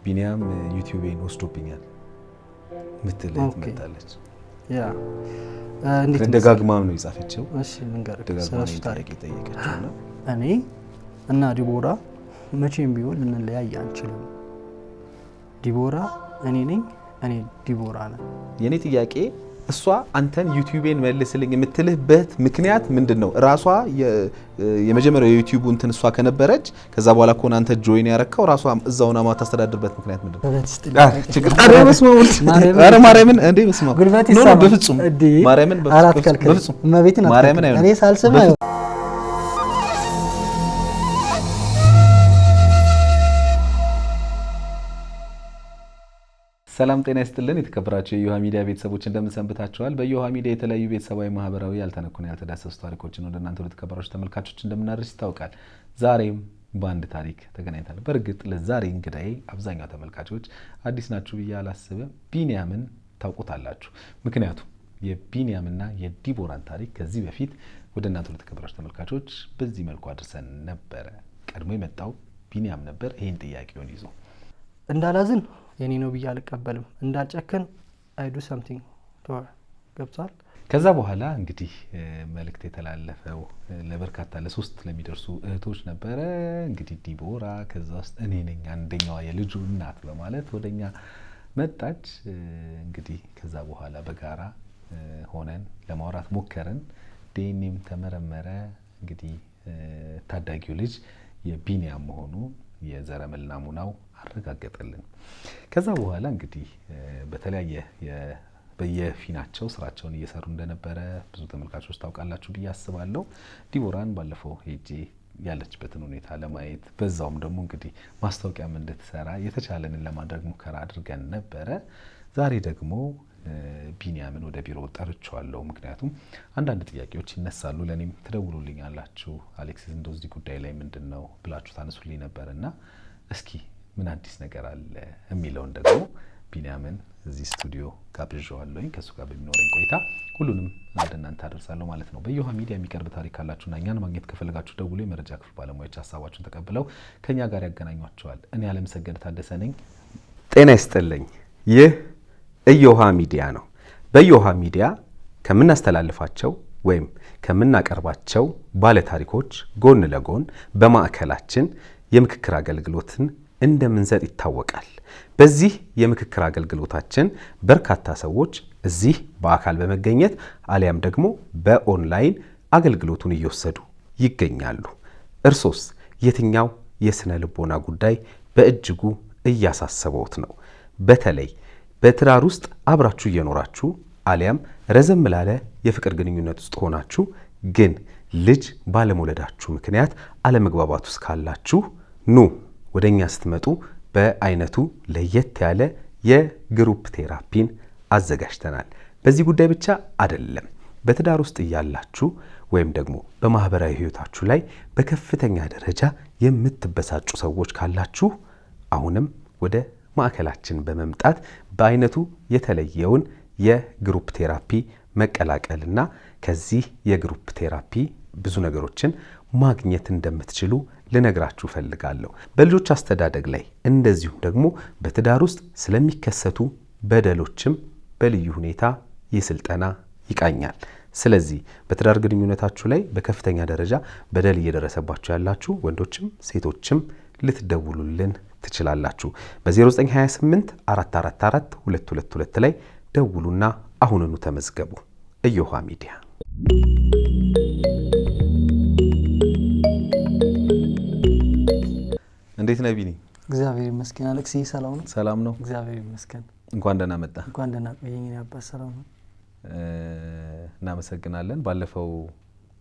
ቢኒያም ዩቲዩብን ወስዶብኛል ምትለኝ ትመጣለች ያ እንዴት ደጋግማም ነው ይጻፈችው እሺ መንገር ደጋግማም ታሪክ ጠየቀችውና እኔ እና ዲቦራ መቼም ቢሆን ልንለያይ አንችልም ዲቦራ እኔ ነኝ እኔ ዲቦራ ነኝ የኔ ጥያቄ እሷ አንተን ዩቲዩብን መልስልኝ የምትልህበት ምክንያት ምንድነው ራሷ የመጀመሪያው የዩቲዩብ እንትን እሷ ከነበረች ከዛ በኋላ ኮን አንተ ጆይን ያረከው ራሷ እዛውና ማታስተዳድርበት ምክንያት ምንድነው ችግር ታዲያ መስማውል አረ ማርያምን እንዴ መስማው ነው በፍጹም ማርያምን በፍጹም ማርያምን አይሆን እኔ ሳልሰማ ሰላም ጤና ይስጥልን የተከበራችሁ የዮሃ ሚዲያ ቤተሰቦች እንደምን ሰንብታችኋል በዮሃ ሚዲያ የተለያዩ ቤተሰባዊ ማህበራዊ ያልተነኩና ያልተዳሰሱ ታሪኮችን ወደ እናንተ ለተከበራችሁ ተመልካቾች እንደምናደርስ ይታወቃል ዛሬም በአንድ ታሪክ ተገናኝተናል በርግጥ ለዛሬ እንግዳዬ አብዛኛው ተመልካቾች አዲስ ናችሁ ብዬ አላስብም ቢኒያምን ታውቁታላችሁ ምክንያቱም የቢኒያምና የዲቦራን ታሪክ ከዚህ በፊት ወደ እናንተ ለተከበራችሁ ተመልካቾች በዚህ መልኩ አድርሰን ነበር ቀድሞ የመጣው ቢኒያም ነበር ይሄን ጥያቄውን ይዞ እንዳላዝን የኔ ነው ብዬ አልቀበልም እንዳልጨከን አይ ዱ ሰምቲንግ ቶር ገብቷል ከዛ በኋላ እንግዲህ መልእክት የተላለፈው ለበርካታ ለሶስት ለሚደርሱ እህቶች ነበር እንግዲህ ዲቦራ ከዛ ውስጥ እኔ ነኝ አንደኛዋ የልጁ እናት በማለት ወደኛ መጣች እንግዲህ ከዛ በኋላ በጋራ ሆነን ለማውራት ሞከረን ዲኤንኤም ተመረመረ እንግዲህ ታዳጊው ልጅ የቢኒያም መሆኑ የዘረመል ናሙናው አረጋገጠልን ከዛ በኋላ እንግዲህ በተለያየ በየፊናቸው ስራቸውን እየሰሩ እንደነበረ ብዙ ተመልካቾች ታውቃላችሁ ብዬ አስባለሁ ዲቦራን ባለፈው ሄጄ ያለችበትን ሁኔታ ለማየት በዛውም ደግሞ እንግዲህ ማስታወቂያም እንድትሰራ የተቻለንን ለማድረግ ሙከራ አድርገን ነበረ ዛሬ ደግሞ ቢኒያምን ወደ ቢሮ ጠርቻለሁ ምክንያቱም አንዳንድ ጥያቄዎች ይነሳሉ ለኔም ትደውሉልኛላችሁ አሌክስ እንደዚህ ጉዳይ ላይ ምንድነው ብላችሁ ታነሱልኝ ነበርና እስኪ ምን አዲስ ነገር አለ የሚለውን ደግሞ ቢኒያምን እዚህ ስቱዲዮ ጋብዣዋለሁኝ ከሱ ጋር በሚኖረን ቆይታ ሁሉንም ወደ እናንተ አደርሳለሁ ማለት ነው በዮሃ ሚዲያ የሚቀርብ ታሪክ ካላችሁና እኛን ማግኘት ከፈለጋችሁ ደውሉ የመረጃ ክፍል ባለሙያዎች ሐሳባችሁን ተቀብለው ከኛ ጋር ያገናኟቸዋል እኔ አለምሰገድ ታደሰ ነኝ ጤና ይስጥልኝ ይህ እዮሃ ሚዲያ ነው በዮሃ ሚዲያ ከምናስተላልፋቸው ወይም ከምናቀርባቸው ባለ ታሪኮች ጎን ለጎን በማዕከላችን የምክክር አገልግሎትን እንደምንሰጥ ይታወቃል በዚህ የምክክር አገልግሎታችን በርካታ ሰዎች እዚህ በአካል በመገኘት አሊያም ደግሞ በኦንላይን አገልግሎቱን እየወሰዱ ይገኛሉ እርሶስ የትኛው የስነ ልቦና ጉዳይ በእጅጉ እያሳሰበውት ነው በተለይ በትዳር ውስጥ አብራችሁ እየኖራችሁ አሊያም ረዘም ላለ የፍቅር ግንኙነት ውስጥ ሆናችሁ ግን ልጅ ባለመውለዳችሁ ምክንያት አለመግባባት ውስጥ ካላችሁ ኑ ወደኛ ስትመጡ በአይነቱ ለየት ያለ የግሩፕ ቴራፒን አዘጋጅተናል በዚህ ጉዳይ ብቻ አይደለም በትዳር ውስጥ ያላችሁ ወይም ደግሞ በማህበራዊ ህይወታችሁ ላይ በከፍተኛ ደረጃ የምትበሳጩ ሰዎች ካላችሁ አሁንም ወደ ማዕከላችን በመምጣት በአይነቱ የተለየውን የግሩፕ ቴራፒ መቀላቀልና ከዚህ የግሩፕ ቴራፒ ብዙ ነገሮችን ማግኘት እንደምትችሉ ልነግራችሁ ፈልጋለሁ በልጆች አስተዳደግ ላይ እንደዚሁ ደግሞ በትዳር ውስጥ ስለሚከሰቱ በደሎችም በልዩ ሁኔታ የስልጠና ይቃኛል ስለዚህ በትዳር ግንኙነታችሁ ላይ በከፍተኛ ደረጃ በደል እየደረሰባችሁ ያላችሁ ወንዶችም ሴቶችም ልትደውሉልን ትችላላችሁ በ0928 444 222 ላይ ደውሉና አሁንኑ ተመዝገቡ እዮሃ ሚዲያ እንዴት ነህ ቢኒ እግዚአብሔር ይመስገን አሌክስ ሰላም ነው እግዚአብሔር ይመስገን እንኳን ደህና መጣ እንኳን ደህና ቆየኝ ያባ ሰላም ነው እናመሰግናለን ባለፈው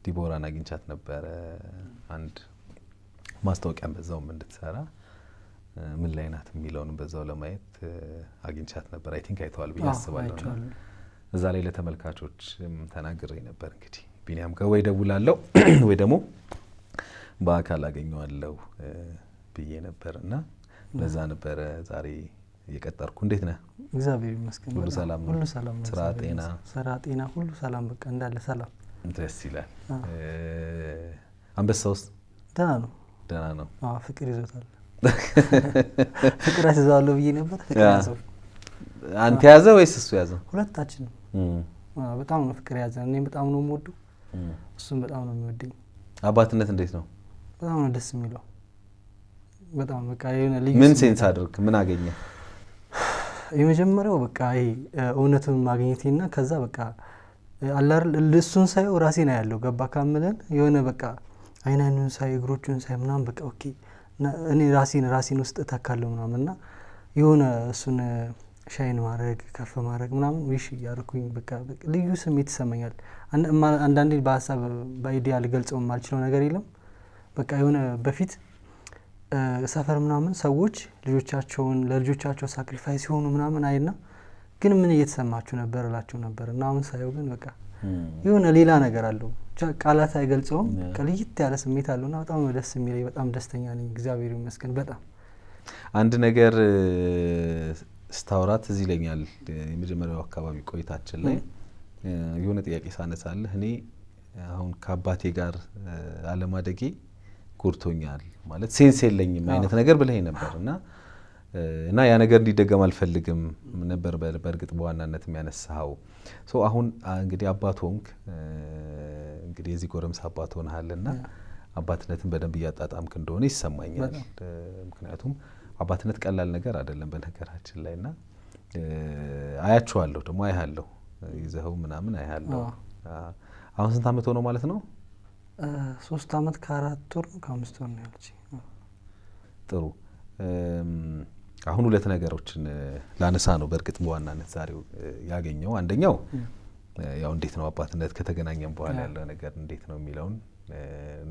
ዲቦራን አግኝቻት ነበር አንድ ማስታወቂያ በዛውም እንድትሰራ ምን ላይ ናት የሚለውን በዛው ለማየት አግኝቻት ነበር አይ ቲንክ አይተዋል ብዬ አስባለሁ እዛ ላይ ለተመልካቾች ተናግሬ ነበር እንግዲህ ቢኒያም ጋር ወይ ደውላለሁ ወይ ደግሞ በአካል አገኘዋለሁ ብዬ ነበርና ለዛ ነበር ዛሬ የቀጠርኩ እንዴት ነህ እግዚአብሔር ይመስገን ሁሉ ሰላም ነው ስራ ጤና ሁሉ ሰላም በቃ እንዳለ ሰላም ደስ ይላል አንበሳውስ ደህና ነው ፍቅር ይዞታል ፍቅር ያዘዋለሁ ብዬ ነበር። ፍቅር ያዘው። አንተ ያዘ ወይስ እሱ ያዘው? ሁለታችንም በጣም ነው ፍቅር ያዘ። እኔ በጣም ነው የምወደው፣ እሱም በጣም ነው የሚወደኝ። አባትነት እንዴት ነው? በጣም ነው ደስ የሚለው። በጣም በቃ የሆነ ልዩ ምን ሴንስ አድርግ ምን አገኘ? የመጀመሪያው በቃ ይሄ እውነቱን ማግኘቴና ከዛ በቃ አላር እሱን ሳይው ራሴን ያለው ገባ ካምለን የሆነ በቃ አይናኑን ሳይ እግሮቹን ሳይ ምናምን በቃ ኦኬ እኔ ራሴን ውስጥ ተካለው ምናምንና የሆነ እሱን ሻይን ማድረግ ከፍ ማድረግ ምናምን ዊሽ ያርኩኝ በቃ ልዩ ስሜት ይሰማኛል። አንዳንዴ በሀሳብ በአይዲያ ልገልጸው የማልችለው ነገር የለም። በቃ የሆነ በፊት ሰፈር ምናምን ሰዎች ለልጆቻቸው ሳክሪፋይስ ሲሆኑ ምናምን አይና ግን ምን እየተሰማችሁ ነበር እላቸው ነበር እና አሁን ሳይው ግን በቃ የሆነ ሌላ ነገር አለው። ቃላት አይገልጸውም። ከልይት ያለ ስሜት አለውና በጣም ደስ የሚለኝ በጣም ደስተኛ ነኝ። እግዚአብሔር ይመስገን። በጣም አንድ ነገር ስታወራት እዚህ ይለኛል። የመጀመሪያው አካባቢ ቆይታችን ላይ የሆነ ጥያቄ ሳነሳለህ እኔ አሁን ከአባቴ ጋር አለማደጌ ጎድቶኛል ማለት ሴንስ የለኝም አይነት ነገር ብለህ ነበርና እና ያ ነገር እንዲደገም አልፈልግም ነበር በእርግጥ በዋናነት የሚያነሳው። ሶ አሁን እንግዲህ አባት ሆንክ እንግዲህ የዚህ ጎረምሳ አባት ሆነሃልና አባትነትን በደንብ እያጣጣምክ እንደሆነ ይሰማኛል። ምክንያቱም አባትነት ቀላል ነገር አይደለም በነገራችን ላይና አያችኋለሁ ደግሞ አይሃለሁ ይዘው ምናምን አይሃለሁ። አሁን ስንት አመት ሆኖ ማለት ነው? 3 አመት ከ4 ወር ነው ከ5 ወር ነው ያለች። ጥሩ። አሁን ሁለት ነገሮችን ላነሳ ነው በእርግጥ በዋናነት ዛሬው ያገኘው። አንደኛው ያው እንዴት ነው አባትነት ከተገናኘን በኋላ ያለው ነገር እንዴት ነው የሚለውን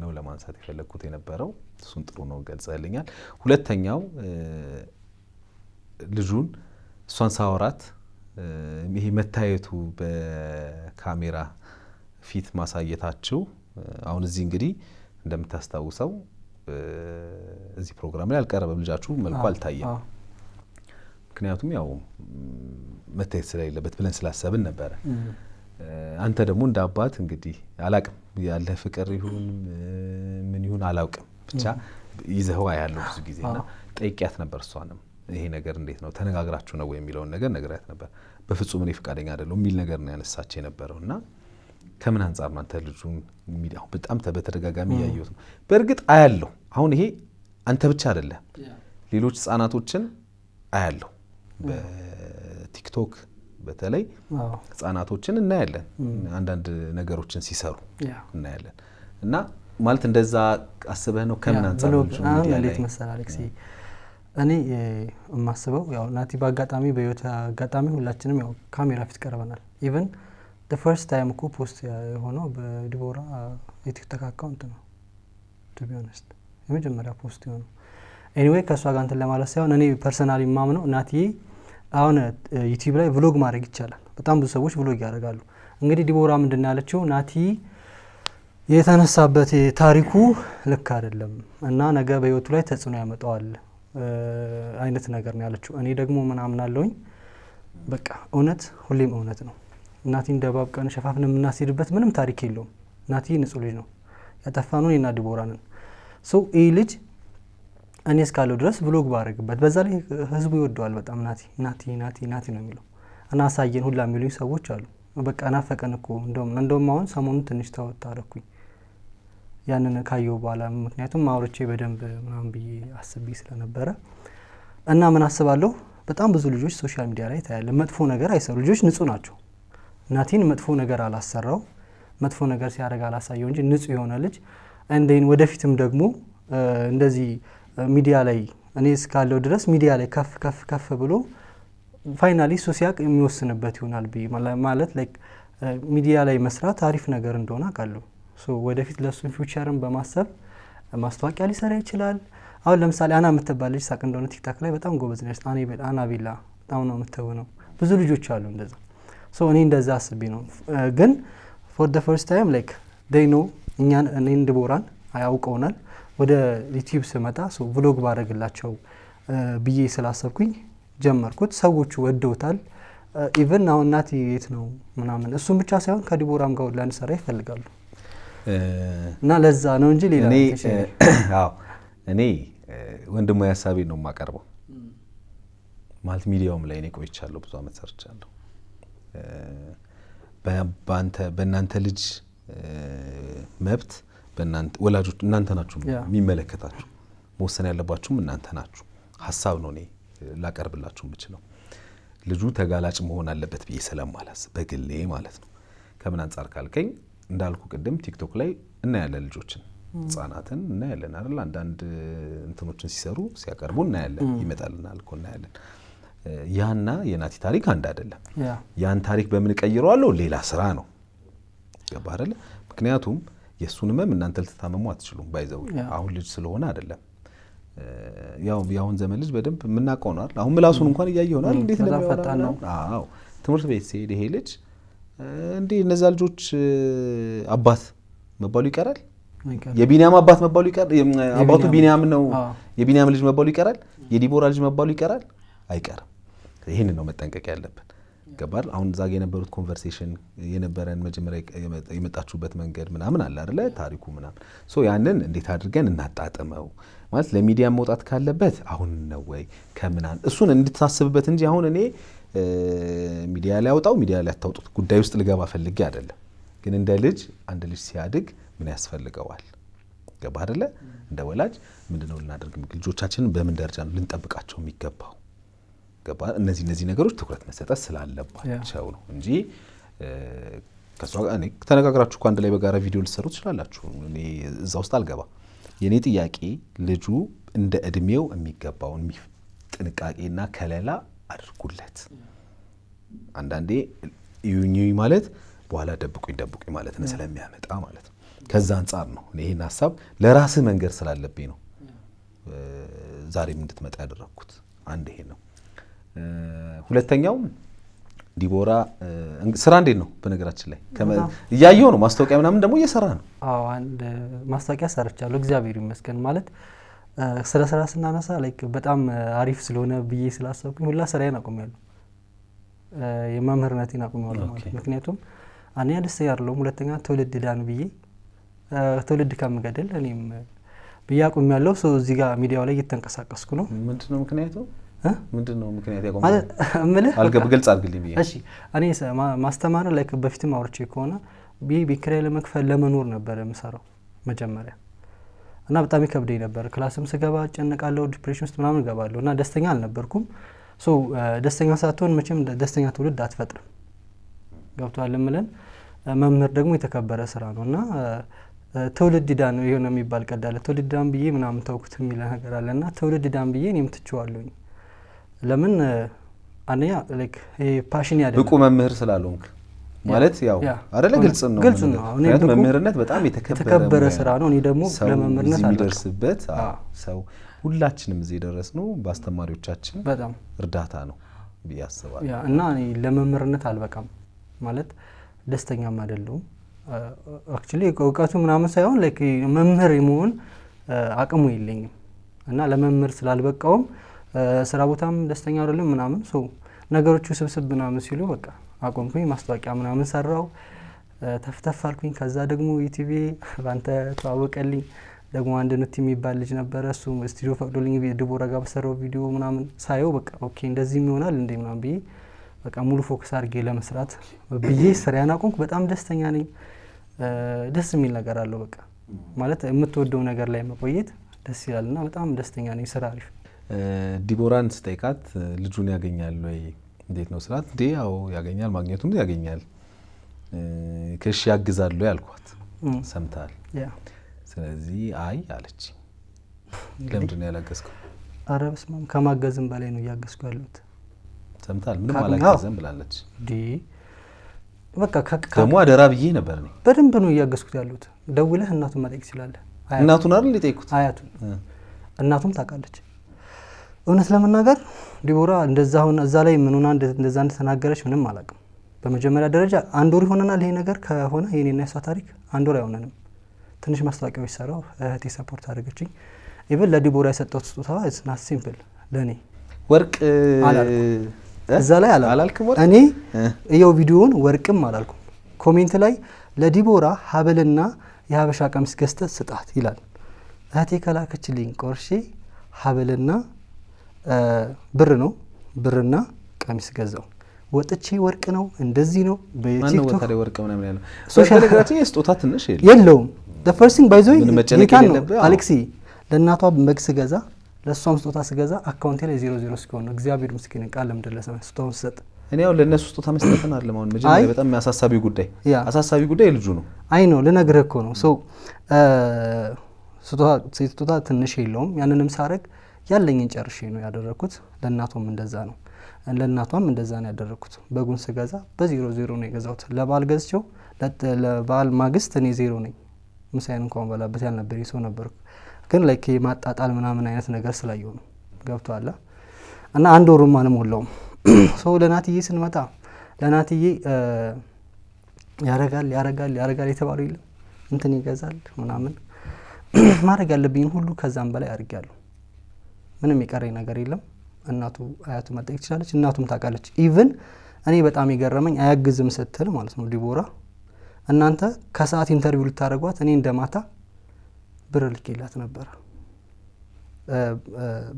ነው ለማንሳት የፈለኩት የነበረው። እሱን ጥሩ ነው ገልጸልኛል። ሁለተኛው ልጁን እሷን ሳወራት ይሄ መታየቱ በካሜራ ፊት ማሳየታችሁ አሁን እዚህ እንግዲህ እንደምታስታውሰው እዚህ ፕሮግራም ላይ አልቀረበም ልጃችሁ መልኩ አልታየም። ምክንያቱም ያው መታየት ስለሌለበት ብለን ስላሰብን ነበረ። አንተ ደግሞ እንደ አባት እንግዲህ አላቅም ያለ ፍቅር ይሁን ምን ይሁን አላውቅም ብቻ ይዘው ያለው ብዙ ጊዜና ጠይቂያት ነበር። እሷንም ይሄ ነገር እንዴት ነው ተነጋግራችሁ ነው የሚለውን ነገር ነግራት ነበር። በፍጹም እኔ ፍቃደኛ አይደለም የሚል ነገር ነው ያነሳች የነበረውና ከምን አንፃር ነው አንተ ልጁን ሚዲያው በጣም በተደጋጋሚ ያየሁት ነው። በእርግጥ አያለው አሁን ይሄ አንተ ብቻ አይደለም ሌሎች ህፃናቶችን አያለው በቲክቶክ በተለይ ህፃናቶችን እናያለን አንዳንድ ነገሮችን ሲሰሩ እናያለን። እና ማለት እንደዛ አስበህ ነው ከምን አንፃር ነው ልጁ ሚዲያ ላይ መሰል አሌክሲ? እኔ የማስበው ያው ናቲ በአጋጣሚ በህይወት አጋጣሚ ሁላችንም ያው ካሜራ ፊት ቀርበናል። ኢቭን the first time እኮ ፖስት የሆነው በዲቦራ የቲክቶክ አካውንት ነው to be honest የመጀመሪያ ፖስት የሆነው። ኤኒዌይ ከሷ ጋር እንትን ለማለት ሳይሆን እኔ ፐርሰናሊ ማምነው ናቲ አሁን ዩቲዩብ ላይ ቭሎግ ማድረግ ይቻላል። በጣም ብዙ ሰዎች ቭሎግ ያደርጋሉ። እንግዲህ ዲቦራ ምንድነው ያለችው ናቲ የተነሳበት ታሪኩ ልክ አይደለም እና ነገ በህይወቱ ላይ ተጽዕኖ ያመጣዋል አይነት ነገር ነው ያለችው። እኔ ደግሞ ምን አምናለሁኝ በቃ እውነት ሁሌም እውነት ነው። ናቲ እንደባብቀን ሸፋፍን የምናስሄድበት ምንም ታሪክ የለውም። ናቲ ንጹህ ልጅ ነው። ያጠፋነው እኔና ዲቦራ ነን። ሶ ይህ ልጅ እኔ እስካለው ድረስ ቭሎግ ባረግበት በዛ ላይ ህዝቡ ይወደዋል በጣም ናቲ ነው የሚለው እና አሳየን ሁላ የሚሉኝ ሰዎች አሉ። በቃ ናፈቀን እኮ እንደውም አሁን ሰሞኑን ትንሽ ተወጣረኩኝ ያንን ካየው በኋላ ምክንያቱም ማውርቼ በደንብ ምናምን ብዬ አስቤ ስለነበረ እና ምን አስባለሁ በጣም ብዙ ልጆች ሶሻል ሚዲያ ላይ ታያለ መጥፎ ነገር አይሰሩ ልጆች ንጹህ ናቸው። ናቲን መጥፎ ነገር አላሰራው መጥፎ ነገር ሲያደርግ አላሳየው እንጂ ንጹህ የሆነ ልጅ እንደን ወደፊትም ደግሞ እንደዚህ ሚዲያ ላይ እኔ እስካለው ድረስ ሚዲያ ላይ ከፍ ብሎ ፋይናሊ ሶሲያቅ የሚወስንበት ይሆናል ማለት ላይክ ሚዲያ ላይ መስራት አሪፍ ነገር እንደሆነ አውቃለሁ። ሶ ወደፊት ለሱ ፊውቸርን በማሰብ ማስታወቂያ ሊሰራ ይችላል። አሁን ለምሳሌ አና የምትባል ልጅ ሳቅ እንደሆነ ቲክታክ ላይ በጣም ጎበዝ ነች። አናቤላ በጣም ነው የምትሆነው። ብዙ ልጆች አሉ እንደዛ። ሶ እኔ እንደዛ አስቤ ነው ግን for the first time like they know እኔን ዲቦራን አያውቀውናል። ወደ ዩቲዩብ ስመጣ ሶ ቭሎግ ባረግላቸው ብዬ ስላሰብኩኝ ጀመርኩት። ሰዎቹ ወደውታል። ኢቭን አሁን ናቲ የት ነው ምናምን እሱም ብቻ ሳይሆን ከዲቦራም ጋር ለንሰራ ይፈልጋሉ እና ለዛ ነው እንጂ ሌላ አዎ እኔ ወንድማዊ ሀሳቤን ነው የማቀርበው። ማለት ሚዲያውም ላይ እኔ ቆይቻለሁ፣ ብዙ አመት ሰርቻለሁ። በእናንተ ልጅ መብት በእናንተ ወላጆች እናንተ ናችሁ የሚመለከታችሁ፣ መወሰን ያለባችሁም እናንተ ናችሁ። ሀሳብ ነው እኔ ላቀርብላችሁ የምችለው። ልጁ ተጋላጭ መሆን አለበት ብዬ ስለማላስብ በግሌ ማለት ነው። ከምን አንጻር ካልከኝ እንዳልኩ ቅድም ቲክቶክ ላይ እናያለን ልጆችን ህጻናትን እናያለን አይደል? አንዳንድ እንትኖችን ሲሰሩ ሲያቀርቡ እናያለን፣ ይመጣልናል እኮ እናያለን። ያና የናቲ ታሪክ አንድ አይደለም። ያን ታሪክ በምን ቀይረዋለሁ? ሌላ ስራ ነው። ገባ አይደል? ምክንያቱም የሱን ህመም እናንተ ልትታመሙ አትችሉም። ባይዘው አሁን ልጅ ስለሆነ አይደለም። ያውን ዘመን ልጅ በደንብ የምናውቀው ነው አይደል? አሁን ምላሱን እንኳን እያየው ነው አይደል? እንዴት ነው? አዎ ትምህርት ቤት ሲሄድ ይሄ ልጅ እንዴ እነዛ ልጆች አባት መባሉ ይቀራል። የቢኒያም አባት መባሉ ይቀራል። አባቱ ቢኒያም ነው፣ የቢኒያም ልጅ መባሉ ይቀራል። የዲቦራ ልጅ መባሉ ይቀራል? አይቀርም። ይሄን ነው መጠንቀቅ ያለብን። ገባል? አሁን ዛጋ የነበሩት ኮንቨርሴሽን የነበረን መጀመሪያ የመጣችሁበት መንገድ ምናምን አለ አይደለ? ታሪኩ ምናምን ያንን እንዴት አድርገን እናጣጥመው ማለት ለሚዲያ መውጣት ካለበት አሁን ነው ወይ ከምናን እሱን እንድታስብበት እንጂ አሁን እኔ ሚዲያ ላይ አውጣው ሚዲያ ላይ አታውጡት ጉዳይ ውስጥ ልገባ ፈልጌ አይደለም። ግን እንደ ልጅ አንድ ልጅ ሲያድግ ምን ያስፈልገዋል? ገባ አይደለ? እንደ ወላጅ ምንድነው ልናደርግ ልጆቻችንን በምን ደረጃ ነው ልንጠብቃቸው የሚገባው? ገባ? እነዚህ ነገሮች ትኩረት መሰጠት ስላለባቸው ነው እንጂ ከሷ ጋር እኔ ተነጋግራችሁ አንድ ላይ በጋራ ቪዲዮ ልትሰሩ ትችላላችሁ። እኔ እዛ ውስጥ አልገባ። የኔ ጥያቄ ልጁ እንደ እድሜው የሚገባውን ጥንቃቄና ከለላ አድርጉለት። አንዳንዴ ይሁኝ ማለት በኋላ ደብቁኝ ማለት ነው ስለሚያመጣ ማለት ነው። ከዛ አንፃር ነው እኔ ይሄን ሐሳብ ለራስህ መንገር ስላለብኝ ነው ዛሬም እንድትመጣ ያደረኩት። አንድ ይሄ ነው። ሁለተኛው ዲቦራ ስራ እንዴት ነው? በነገራችን ላይ እያየው ነው ማስታወቂያ ምናምን ደግሞ እየሰራ ነው። አዎ አንድ ማስታወቂያ ሰርቻለሁ፣ እግዚአብሔር ይመስገን። ማለት ስለ ስራ ስናነሳ ላይክ በጣም አሪፍ ስለሆነ ብዬ ስላሰብኩኝ ሁላ ስራዬን አቆሚያለሁ፣ የመምህርነቴን አቆሚያለሁ ማለት። ምክንያቱም አንደኛ ደስተኛ አይደለሁም፣ ሁለተኛ ትውልድ ዳን ብዬ ትውልድ ከምገደል እኔም ብዬ አቆሚያለሁ። እዚህ ጋር ሚዲያው ላይ እየተንቀሳቀስኩ ነው። ምንድነው ምክንያቱ? ምንድነው ምክንያት ያቆማል? ግልጽ አድርግልኝ ብዬ። እሺ እኔ ማስተማር ላይ በፊትም አውርቼ ከሆነ ቤት ኪራይ ለመክፈል ለመኖር ነበር የምሰራው መጀመሪያ እና በጣም ይከብደኝ ነበር። ክላስም ስገባ ጨነቃለሁ፣ ዲፕሬሽን ውስጥ ምናምን እገባለሁ እና ደስተኛ አልነበርኩም። ደስተኛ ሳትሆን መቼም ደስተኛ ትውልድ አትፈጥርም። ገብቷል እምለን። መምህር ደግሞ የተከበረ ስራ ነውና ትውልድ ዳን የሆነ የሚባል ቀዳለ ትውልድ ዳን ብዬ ምናምን ተውኩት የሚል ነገር አለና ትውልድ ዳን ብዬ እኔም ትቼዋለሁኝ። ለምን አንደኛ ላይክ ፓሽን ያደለ ብቁ መምህር ስላልሆንክ ማለት ያው አይደለ? ግልጽ ነው። ምክንያቱም መምህርነት በጣም የተከበረ ስራ ነው። እኔ ደግሞ ለመምህርነት አልደርስበት ሰው ሁላችንም እዚህ ደረስነው በአስተማሪዎቻችን በጣም እርዳታ ነው ብዬ አስባለሁ። እና እኔ ለመምህርነት አልበቃም ማለት ደስተኛም አይደለሁም። አክቹሊ እውቀቱ ምናምን ሳይሆን ላይክ መምህር የመሆን አቅሙ የለኝም እና ለመምህር ስላልበቃውም ስራ ቦታም ደስተኛ አይደለም ምናምን ነገሮቹ ስብስብ ምናምን ሲሉ በቃ አቆምኩኝ። ማስታወቂያ ምናምን ሰራው፣ ተፍተፍ አልኩኝ። ከዛ ደግሞ ዩቲዩብ ባንተ ተዋወቀልኝ። ደግሞ አንድ ኑቲ የሚባል ልጅ ነበረ፣ እሱ ስቱዲዮ ፈቅዶልኝ ዲቦራ ጋር በሰራው ቪዲዮ ምናምን ሳየው በቃ ኦኬ እንደዚህም ይሆናል እንዴ ምናምን ብዬ በቃ ሙሉ ፎከስ አድርጌ ለመስራት ብዬ ስራዬን አቆምኩ። በጣም ደስተኛ ነኝ። ደስ የሚል ነገር አለው በቃ ማለት የምትወደው ነገር ላይ መቆየት ደስ ይላልና በጣም ደስተኛ ነኝ። ስራ አሪፍ። ዲቦራን ስጠይቃት ልጁን ያገኛል ወይ እንዴት ነው ስላት፣ ያው ያገኛል፣ ማግኘቱም ያገኛል፣ ከሺ ያግዛሉ ያልኳት ሰምታል። ስለዚህ አይ አለች። ለምንድን ነው ያላገዝከው? ኧረ በስመ አብ ከማገዝም በላይ ነው እያገዝኩ ያለሁት። ሰምታል። ምንም አላገዘም ብላለች። በቃ ደግሞ አደራ ብዬ ነበር ነው በደንብ ነው እያገዝኩት ያለሁት። ደውለህ እናቱን መጠየቅ ይችላል። እናቱን አይደል ሊጠይቁት? አያቱን። እናቱም ታውቃለች። እውነት ለመናገር ዲቦራ እንደዛ ሆነ እዛ ላይ ምን ሆና እንደዛ እንደተናገረች ምንም አላውቅም። በመጀመሪያ ደረጃ አንድ ወር ይሆነናል ይሄ ነገር ከሆነ የኔና የሷ ታሪክ አንድ ወር አይሆነንም። ትንሽ ማስታወቂያዎች ሰራው፣ እህቴ ሰፖርት አደረገችኝ። ኢቭን ለዲቦራ የሰጠሁት ስጦታ ኢትስ ናት ሲምፕል ለኔ ወርቅ እዛ ላይ አላልኩም። እኔ ይሄው ቪዲዮውን ወርቅም አላልኩም። ኮሜንት ላይ ለዲቦራ ሀብልና የሀበሻ ቀሚስ ገዝተህ ስጣት ይላል። እህቴ ከላከችልኝ ቆርሼ ሀብልና ብር ነው ብርና ቀሚስ ገዛው ወጥቼ ወርቅ ነው እንደዚህ ነው በቲክቶክ ማነው ታዲያ ወርቅ ምናምን ያለው ሶሻል ግራቲ ስጦታ ትንሽ የለውም the first thing by the way ጌታን ነው አሌክሲ ለእናቷ በግ ስገዛ ለሷም ስጦታ ስገዛ አካውንቴ ላይ 00 ሲሆን ነው እግዚአብሔር ምስኪን ቃል ለምደለሰ ስጦታውን ሰጥ እኔ ያው ለነሱ ስጦታ መስጠትን አይደለም አሁን መጀመሪያ በጣም አሳሳቢ ጉዳይ ልጁ ነው አይ ነው ልነግርህ እኮ ነው ሶ ስጦታ ትንሽ የለውም ያንንም ሳረግ ያለኝን ጨርሼ ነው ያደረኩት ለእናቷም እንደዛ ነው ያደረኩት በጉን ስገዛ በ00 ነው የገዛሁት ለባል ገዝቸው ለባል ማግስት እኔ 0 ነኝ ምሳዬን እንኳን በላበት ያልነበር ሰው ነበርኩ ግን ላይክ ማጣጣል ምናምን አይነት ነገር ስላየው ነው ገብቷል እና አንድ ወሩም አልሞላውም ሰው ለናትዬ ስንመጣ ለናትዬ ያረጋል የተባለው ይል እንትን ይገዛል ምናምን ማድረግ ያለብኝ ሁሉ ከዛም በላይ አድርጋለሁ ምንም የቀረኝ ነገር የለም እናቱ አያቱ መጠየቅ ትችላለች እናቱም ታውቃለች ኢቭን እኔ በጣም ይገረመኝ አያግዝም ስትል ማለት ነው ዲቦራ እናንተ ከሰዓት ኢንተርቪው ልታደርጓት እኔ እንደማታ ብር ልኬላት ነበር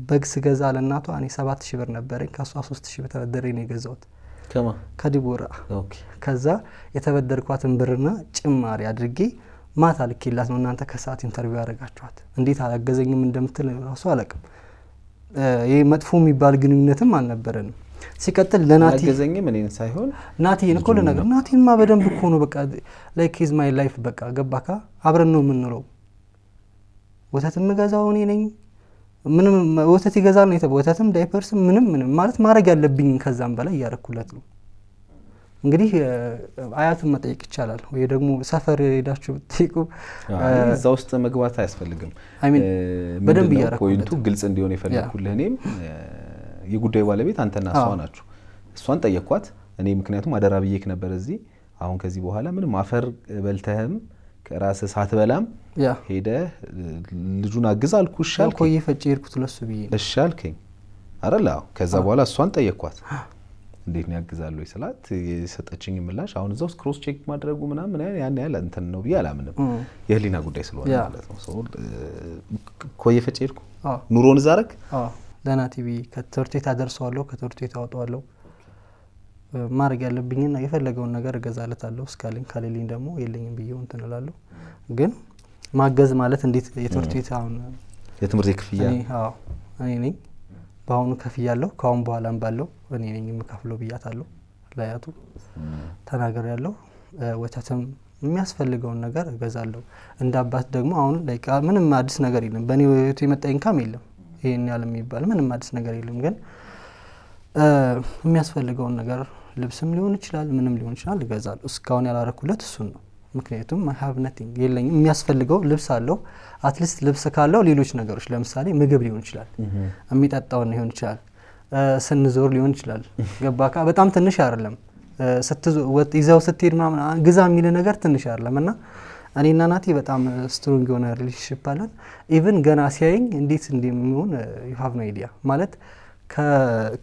በግስ ገዛ ለእናቷ እኔ 7000 ብር ነበረኝ ከሷ 3000 ብር ተበደረኝ ነው የገዛሁት ከዲቦራ ኦኬ ከዛ የተበደርኳትን ብርና ጭማሪ አድርጌ ማታ ልኬላት ነው እናንተ ከሰዓት ኢንተርቪው ያደርጋችኋት እንዴት አላገዘኝም እንደምትል ራሱ አላውቅም ይሄ መጥፎ የሚባል ግንኙነትም አልነበረንም ሲቀጥል ለናቲ አገዘኝም እኔን ሳይሆን ናቲን እኮ ለነገር ናቲንማ በደንብ እኮ ነው በቃ ላይክ ኢዝ ማይ ላይፍ በቃ ገባካ አብረን ነው የምንኖረው ወተትም ገዛው እኔ ነኝ ምንም ወተት ይገዛል ነው ወተትም ዳይፐርስ ምንም ማለት ማድረግ ያለብኝ ከዛም በላይ ያረኩለት ነው እንግዲህ አያቱን መጠየቅ ይቻላል ወይ ደግሞ ሰፈር ሄዳችሁ ብትጠይቁ እዛ ውስጥ መግባት አያስፈልግም አይ ሚን በደንብ ያረኩለት ፖይንቱ ግልጽ እንዲሆን ይፈልኩልህ እኔም የጉዳዩ ባለቤት አንተና እሷ ናችሁ እሷን ጠየቅኳት እኔ ምክንያቱም አደራ ብዬክ ነበር እዚህ አሁን ከዚህ በኋላ ምንም አፈር በልተህም ከራስ ሳትበላም ሄደ ልጁን አግዝ አልኩሻል ኮይ ፈጭ ይርኩት ለሱ ብዬ እሻልከኝ አረላው ከዛ በኋላ እሷን ጠየቅኳት እንዴት ነው ያግዛሉ ይስላት የሰጠችኝ ምላሽ አሁን እዛው ክሮስ ቼክ ማድረጉ ምናምን ያን ያለ እንትን ነው ብዬ አላምንም የህሊና ጉዳይ ስለሆነ ማለት ነው ሶ ኮይ ፈጭ ይርኩ ኑሮን ዛረክ ለና ቲቪ ከትርቴታ ደርሰዋለሁ ከትርቴታ አወጣዋለሁ ማድረግ ያለብኝና የፈለገውን ነገር እገዛለታለሁ እስካለኝ ካለልኝ ደግሞ የለኝም ብዬው እንትን እላለሁ ግን ማገዝ ማለት እንዴት የትርቴታውን የትምርት ክፍያ እኔ ነኝ ባሁኑ ከፍያለሁ ካሁን በኋላም ባለው እኔ ነኝ የምከፍለው ብያታለሁ ላያቱ ተናገርያለሁ ወተትም የሚያስፈልገውን ነገር እገዛለሁ እንዳባት ደግሞ አሁን ላይክ ምንም አዲስ ነገር የለም በኔ ወይቱ የመጣ ኢንካም የለም ይሄን ያለም ይባል ምንም አዲስ ነገር የለም ግን የሚያስፈልገውን ነገር ልብስም ሊሆን ይችላል ምንም ሊሆን ይችላል እገዛለሁ እስካሁን ያላረኩለት እሱ ነው ምክንያቱም I have nothing የለኝም የሚያስፈልገው ልብስ አለው አትሊስት ልብስ ካለው ሌሎች ነገሮች ለምሳሌ ምግብ ሊሆን ይችላል የሚጣጣው ሊሆን ይችላል ስንዞር ሊሆን ይችላል ገባካ በጣም ትንሽ አይደለም ይዘው ስትሄድ ምናምን ግዛ የሚል ነገር ትንሽ አይደለምና እኔና ናቲ በጣም ስትሮንግ የሆነ ሪሌሽንሺፕ አለን ኢቭን ገና ሲያየኝ እንዴት እንደሚሆን you have no idea ማለት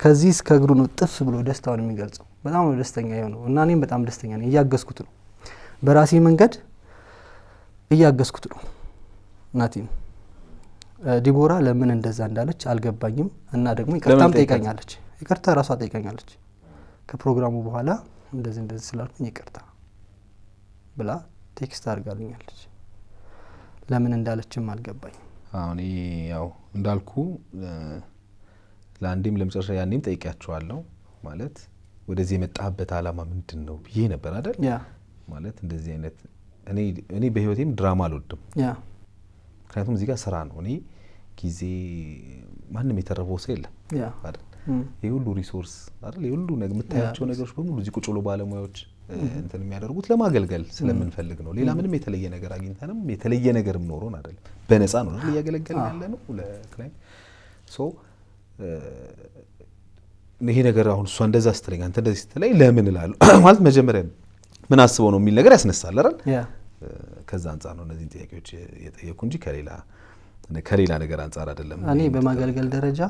ከዚህ እስከ እግሩ ነው ጥፍ ብሎ ደስታውን የሚገልጸው በጣም ነው ደስተኛ የሆነው እና እኔም በጣም ደስተኛ ነኝ እያገዝኩት ነው በራሴ መንገድ እያገዝኩት ነው ናቲም ዲቦራ ለምን እንደዛ እንዳለች አልገባኝም እና ደግሞ ይቅርታም ጠይቀኛለች ይቅርታ ራሷ ጠይቀኛለች ከፕሮግራሙ በኋላ እንደዚህ ስላልኩኝ ይቅርታ ብላ ቴክስት አድርጋልኛለች ለምን እንዳለችም አልገባኝም አሁን ያው እንዳልኩ ለአንዴም ለምጨረሻ ያኔም ጠይቂያቸዋለሁ ማለት ወደዚህ የመጣበት አላማ ምንድነው ብዬ ነበር አይደል ያ ማለት እንደዚህ አይነት እኔ በህይወቴም ድራማ አልወድም ያ ምክንያቱም እዚህ ጋር ስራ ነው እኔ ጊዜ ማንንም የተረፈው ሰው የለም አይደል የሁሉ ሪሶርስ አይደል የሁሉ የምታያቸው ነገሮች በሙሉ እዚህ ቁጭ ብሎ ባለሙያዎች እንትን የሚያደርጉት ለማገልገል ስለምንፈልግ ነው ሌላ ምንም የተለየ ነገር አግኝተንም የተለየ ነገርም ኖሮን አይደል በነፃ ነው አይደል ያገለገልን ያለ ነው ለክላይንት ሶ ይሄ ነገር አሁን እሷ እንደዛ ስትለኝ አንተ እንደዚህ ስትለኝ ለምን እላለሁ ማለት መጀመሪያ ምን አስበው ነው የሚል ነገር ያስነሳል አይደል ከዛ አንፃር ነው እነዚህ ጥያቄዎች የጠየቁ እንጂ ከሌላ ነገር አንፃር አይደለም እኔ በማገልገል ደረጃ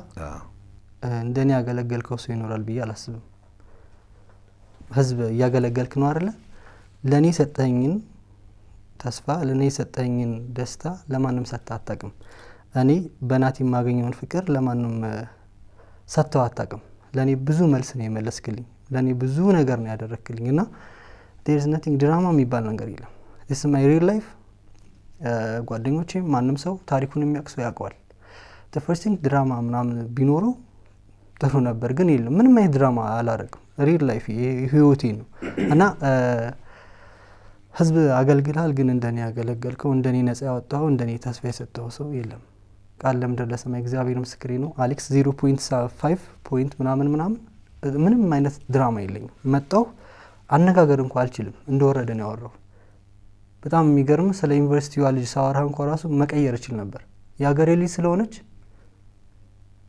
እንደኔ ያገለገልከው ሰው ይኖራል ብዬ አላስብም ህዝብ ያገለገልክ ነው አይደል ለኔ ሰጠኝን ተስፋ ለኔ ሰጠኝን ደስታ ለማንም ሰጣጣቅም እኔ በናቲ የማገኘውን ፍቅር ለማንም ሰጥተው አታውቅም። ለእኔ ብዙ መልስ ነው የመለስክልኝ፣ ለእኔ ብዙ ነገር ነው ያደረግክልኝ እና there is nothing ድራማ የሚባል ነገር የለም። this is my real life። ጓደኞቼም ማንም ሰው ታሪኩን የሚያውቅ ሰው ያውቀዋል። the first thing ድራማ ምናምን ቢኖረው ጥሩ ነበር፣ ግን የለም። ምንም አይነት ድራማ አላደርግም። ሪል ላይፍ ህይወቴ ነው እና ህዝብ አገልግላል፣ ግን እንደኔ ያገለገልከው፣ እንደኔ ነጻ ያወጣው፣ እንደኔ ተስፋ የሰጠው ሰው የለም። ቃል ለምድር ለሰማይ እግዚአብሔር ምስክሬ ነው። አሌክስ 0.5 ፖይንት ምናምን ምንም አይነት ድራማ የለኝም። መጣው አነጋገር እንኳን አልችልም፣ እንደወረደ ነው ያወራው። በጣም የሚገርም ስለ ዩኒቨርሲቲው ልጅ ሳወራ እንኳን ራሱ መቀየር እችል ነበር። የሀገሬ ልጅ ስለሆነች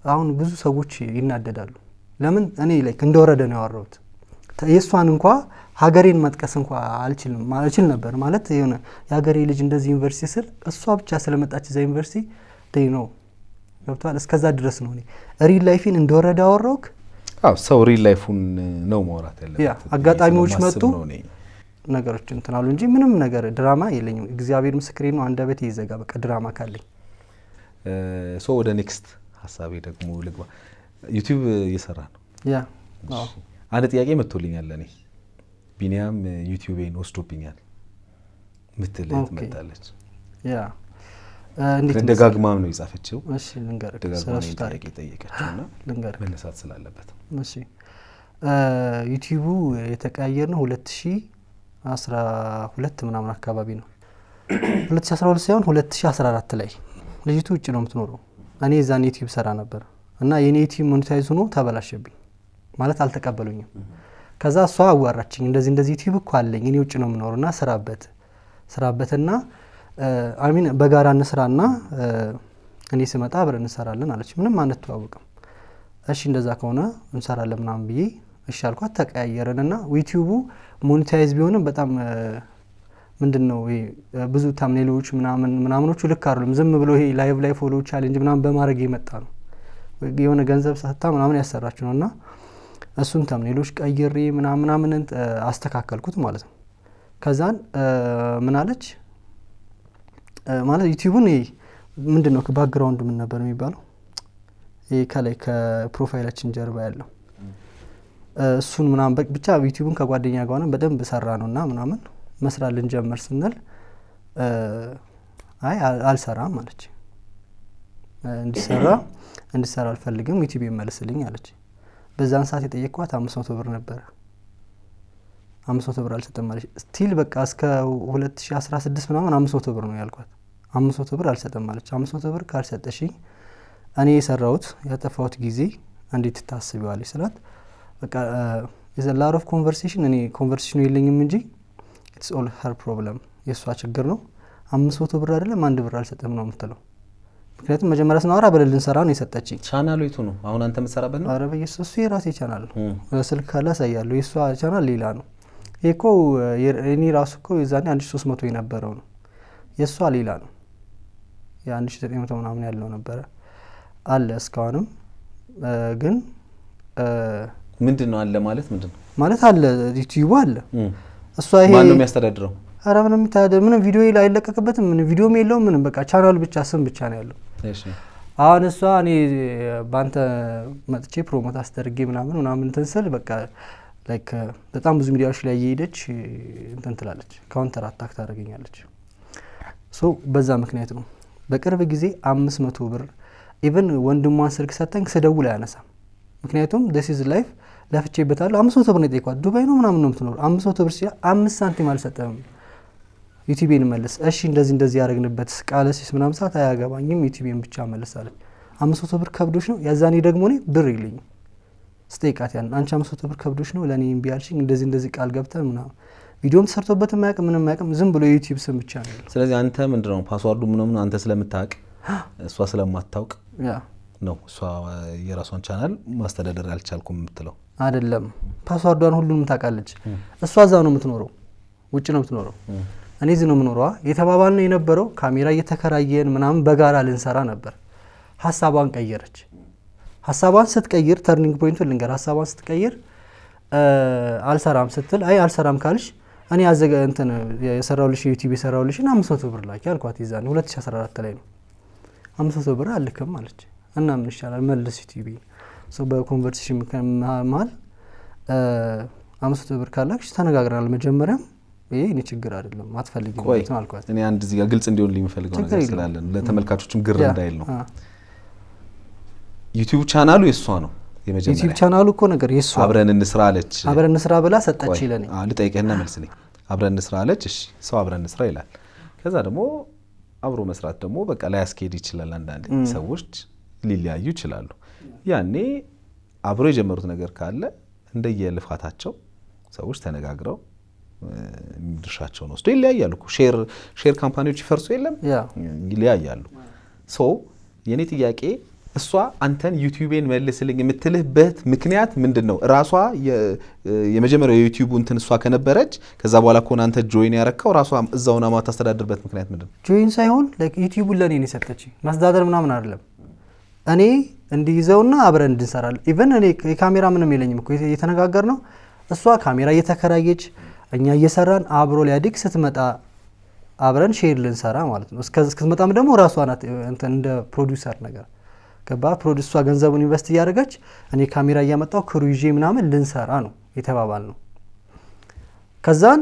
አሁን ብዙ ሰዎች ይናደዳሉ። ለምን እኔ ላይክ እንደወረደ ነው ያወራሁት። የሷን እንኳን ሀገሬን መጥቀስ እንኳን አልችል ነበር ማለት የሆነ የሀገሬ ልጅ እንደዚህ ዩኒቨርሲቲ ስል እሷ ብቻ ስለመጣች እዛ ዩኒቨርሲቲ ነው ገብቷል። እስከዛ ድረስ ነው እኔ ሪል ላይፊን እንደወረደ አወራውክ። ሰው ሪል ላይፉን ነው ማውራት ያለበት። ያ አጋጣሚዎች መጡ ነገሮች እንትናሉ እንጂ ምንም ነገር ድራማ የለኝም። እግዚአብሔር ምስክሬ ነው። አንደበቴ ይዘጋ በቃ ድራማ ካለኝ። ሶ ወደ ኔክስት ሀሳቤ ደግሞ ልግባ። ዩቲዩብ እየሰራ ነው። ያ አንድ ጥያቄ መጥቶልኛል። እኔ ቢኒያም ዩቲዩቤን ወስዶብኛል ምትል ትመጣለች። ያ እንዴት ደጋግማም ነው የጻፈችው። እሺ ልንገርህ፣ ስለሱ ታሪክ ጠየቀችውና ልንገርህ መነሳት ስላለበት። እሺ ዩቲዩቡ የተቀያየርነው 2012 ምናምን አካባቢ ነው። 2012 ሳይሆን 2014 ላይ ልጅቱ ውጭ ነው የምትኖረው። እኔ እዛን ዩቲዩብ ሰራ ነበር እና የኔ ዩቲዩብ ሞኔታይዝ ሆኖ ተበላሸብኝ ማለት አልተቀበሉኝም። ከዛ እሷ አዋራችኝ፣ እንደዚህ ዩቲዩብ እኮ አለኝ እኔ ውጭ ነው የምኖርና ስራበትና አሚን በጋራ እንስራና እኔ ስመጣ አብረን እንሰራለን አለች። ምንም አንተዋወቅም። እሺ እንደዛ ከሆነ እንሰራለን ምናምን ብዬ እሺ አልኳት። ተቀያየረንና ዩቲዩቡ ሞኔታይዝ ቢሆንም በጣም ምንድነው ይሄ ብዙ ታምኔሎች ምናምኖቹ ልክ አይደሉም። ዝም ብሎ ይሄ ላይቭ ላይ ፎሎ ቻሌንጅ ምናምን በማድረግ የመጣ ነው። የሆነ ገንዘብ ሰጥታ ምናምን ያሰራችሁ ነውና እሱን ታምኔሎች ቀይሬ ምናምን አስተካከልኩት ማለት ነው። ከዛን ምን አለች ማለት ዩቲዩብን ምንድነው ከባክግራውንድ ምን ነበር የሚባለው ይሄ ከላይ ከፕሮፋይላችን ጀርባ ያለው እሱን ምናምን ብቻ ዩቲዩብን ከጓደኛ ጋር ነው በደንብ ሰራ ነውና ምናምን መስራት ልንጀምር ስንል አይ አልሰራም አለች። እንዲሰራ አልፈልግም ዩቲዩብ ይመልስልኝ አለች። በዛን ሰዓት የጠየቅኳት 500 ብር ነበር። 500 ብር አልሰጠም አለች። ስቲል በቃ እስከ 2016 ምናምን 500 ብር ነው ያልኳት። 500 ብር አልሰጠም አለች። 500 ብር ካልሰጠሽኝ እኔ የሰራሁት ያጠፋሁት ጊዜ እንዴት ታስቢዋለሽ ስላት በቃ is a lot of conversation እኔ ኮንቨርሴሽኑ የለኝም እንጂ it's all her problem የሷ ችግር ነው። 500 ብር አይደለም 1 ብር አልሰጠም ነው የምትለው። ምክንያቱም መጀመሪያ ስናወራ በለልን ሰራ ነው የሰጠችኝ። ቻናሉ የቱ ነው አሁን አንተ የምትሰራበት ነው? አረ በየሱስ የራሴ ቻናል ነው። ስልክ ካለ ያሳያለሁ። የሷ ቻናል ሌላ ነው። እኮ እኔ ራሱ እኮ የዛኔ 1300 የነበረው ነው። የሷ ሌላ ነው። የ1900 ምናምን ያለው ነበር አለ እስካሁንም ግን ምንድነው አለ ማለት አለ ዩቲዩብ አለ። እሷ ይሄ ማን ነው የሚያስተዳድረው? አረ ምንም ቪዲዮ ላይ አይለቀቅበትም። ምንም ቪዲዮም የለውም። ምንም በቃ ቻናል ብቻ ስም ብቻ ነው ያለው። እሺ አሁን እሷ እኔ ባንተ መጥቼ ፕሮሞት አስደርጌ ምናምን ተንሰል በቃ ላይክ በጣም ብዙ ሚዲያዎች ላይ እየሄደች እንትን ትላለች፣ ካውንተር አታክ ታደርገኛለች። ሶ በዛ ምክንያት ነው በቅርብ ጊዜ 500 ብር ኢቭን ወንድሟን ስልክ ሰጠኝ ስደውል አያነሳም። ምክንያቱም this is life ለፍቼበታለሁ። 500 ብር ነው የጠየኳት። ዱባይ ነው ምናምን ነው የምትኖር። 500 ብር ሲያ 5 ሳንቲም አልሰጠም። ዩቲዩብን መልስ እሺ እንደዚህ ያደረግንበት ቃለሲስ ምናምን ሰዓት አያገባኝም ዩቲዩብን ብቻ መልሳለች። 500 ብር ከብዶሽ ነው ያዛኔ ደግሞ እኔ ብር የለኝም ስቴካት ያን አንቺ 500 ብር ከብዶሽ ነው ለኔ እምቢ አልሽኝ እንደዚህ ቃል ገብተን ምናምን ቪዲዮም ተሰርቶበት ማያውቅ ምንም ማያውቅ ዝም ብሎ ዩቲዩብ ስም ብቻ ነው። ስለዚህ አንተ ምንድነው ፓስዋርዱ ምንም አንተ ስለምታውቅ እሷ ስለማታውቅ ያ ነው እሷ የራሷን ቻናል ማስተዳደር አልቻልኩም የምትለው አይደለም። ፓስዋርዷን ሁሉንም ታውቃለች። እሷ እዛው ነው የምትኖረው፣ ውጭ ነው የምትኖረው፣ እኔ እዚህ ነው የምኖረው። የተባባልነው የነበረው ካሜራ እየተከራየን ምናምን በጋራ ልንሰራ ነበር። ሀሳቧን ቀየረች። ሀሳቧን ስትቀይር ተርኒንግ ፖይንቱን ልንገር። ሀሳቧን ስትቀይር አልሰራም ስትል አይ አልሰራም ካልሽ እኔ የሰራውልሽ ዩቲዩብ የሰራውልሽን 500 ብር ላኪ አልኳት። ይዛን 2014 ላይ ነው 500 ብር አልከም አለች እና ምን ይሻላል መልስ ዩቲዩብ ሶ በኮንቨርሴሽን መሃል 500 ብር ካላክሽ ተነጋግረናል መጀመሪያም ይሄ እኔ ችግር አይደለም አትፈልጊም ማለት ነው አልኳት እኔ አንድ እዚህ ጋር ግልጽ እንዲሆን ልምፈልገው ነገር ስላለን ለተመልካቾችም ግር እንዳይል ነው ዩቲዩብ ቻናሉ የሷ ነው የመጀመሪያ ዩቲዩብ ቻናሉ እኮ ነገር የሷ አብረን እንስራ አለች አብረን እንስራ ብላ ሰጠች ይለኔ ልጠይቅህና መልስልኝ አብረን እንስራ አለች እሺ ሰው አብረን እንስራ ይላል ከዛ ደግሞ አብሮ መስራት ደግሞ በቃ ላይ ያስኬድ ይችላል አንዳንድ ሰዎች ሊለያዩ ይችላሉ ያኔ አብሮ የጀመሩት ነገር ካለ እንደየልፋታቸው ሰዎች ተነጋግረው ድርሻቸውን ወስደው ይለያያሉ ሼር ካምፓኒዎች ይፈርሱ የለም ይለያያሉ ሶ የኔ ጥያቄ እሷ አንተን ዩቲዩብን መልስልኝ የምትልህበት ምክንያት ምንድነው ራሷ የመጀመሪያው የዩቲዩብ እንትን እሷ ከነበረች ከዛ በኋላ ኮን አንተ ጆይን ያረካው ራሷ እዛውና ማታስተዳድርበት ምክንያት ምንድነው ጆይን ሳይሆን ላይክ ዩቲዩብን ለኔ ነው ሰጠች ማስተዳደር ምናምን አይደለም እኔ እንዲይዘውና አብረን እንድንሰራለን ኢቭን እኔ የካሜራ ምንም የለኝም እኮ የተነጋገርነው እሷ ካሜራ እየተከራየች እኛ እየሰራን አብሮ ሊያድግ ስትመጣ አብረን ሼር ልንሰራ ማለት ነው እስከምትመጣም ደግሞ ራሷ ናት እንትን እንደ ፕሮዲዩሰር ነገር ከባ ፕሮዲዩሷ ገንዘቡን ኢንቨስት ያደረገች እኔ ካሜራ እያመጣው ክሩይዤ ምናምን ልንሰራ ነው የተባባል ነው ከዛን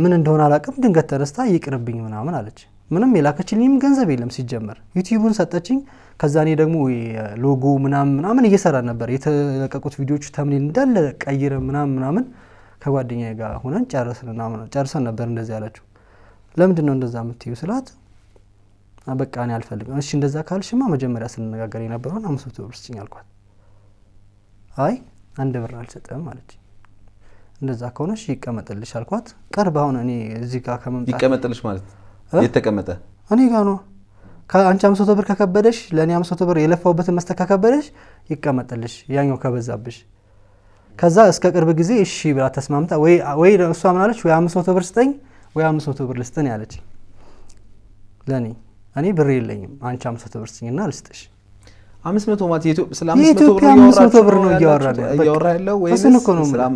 ምን እንደሆነ አላቀም ድንገት ተረስታ ይቅርብኝ ምናምን አለች ምንም የላከችልኝም ገንዘብ የለም ሲጀመር ዩቲዩብን ሰጠችኝ ከዛ እኔ ደግሞ ሎጎ ምናምን እየሰራ ነበር የተለቀቁት ቪዲዮዎች ተምኔል እንዳለ ቀይረ ምናምን ከጓደኛዬ ጋር ሆነን ጨርሰን ነበር እንደዚህ ያለችው ለምንድን ነው እንደዛ የምትይው ስላት በቃ እኔ አልፈልግም እሺ እንደዛ ካልሽማ መጀመሪያ ስንነጋገር የነበረውን 500 ብር ስጭኝ አልኳት አይ አንድ ብር አልሰጠም አለች እንደዛ ከሆነ እሺ ይቀመጥልሽ አልኳት ቀርብ አሁን እኔ እዚህ ጋር ከመምጣት ይቀመጥልሽ ማለት የተቀመጠ እኔ ጋር ነው ከአንቺ 500 ብር ከከበደሽ ለኔ 500 ብር የለፋውበትን መስተካከበደሽ ይቀመጥልሽ ያኛው ከበዛብሽ ከዛ እስከ ቅርብ ጊዜ እሺ ብላ ተስማምታ ወይ እሷ ምን አለች ወይ 500 ብር ስጠኝ ወይ 500 ብር ልስጥኝ አለች ለኔ እኔ ብር የለኝም አንቺ 500 ብር ስጭኝና ልስጥሽ 500 ማለት ስለ 500 ብር ነው እያወራ ያለው ወይስ ስለ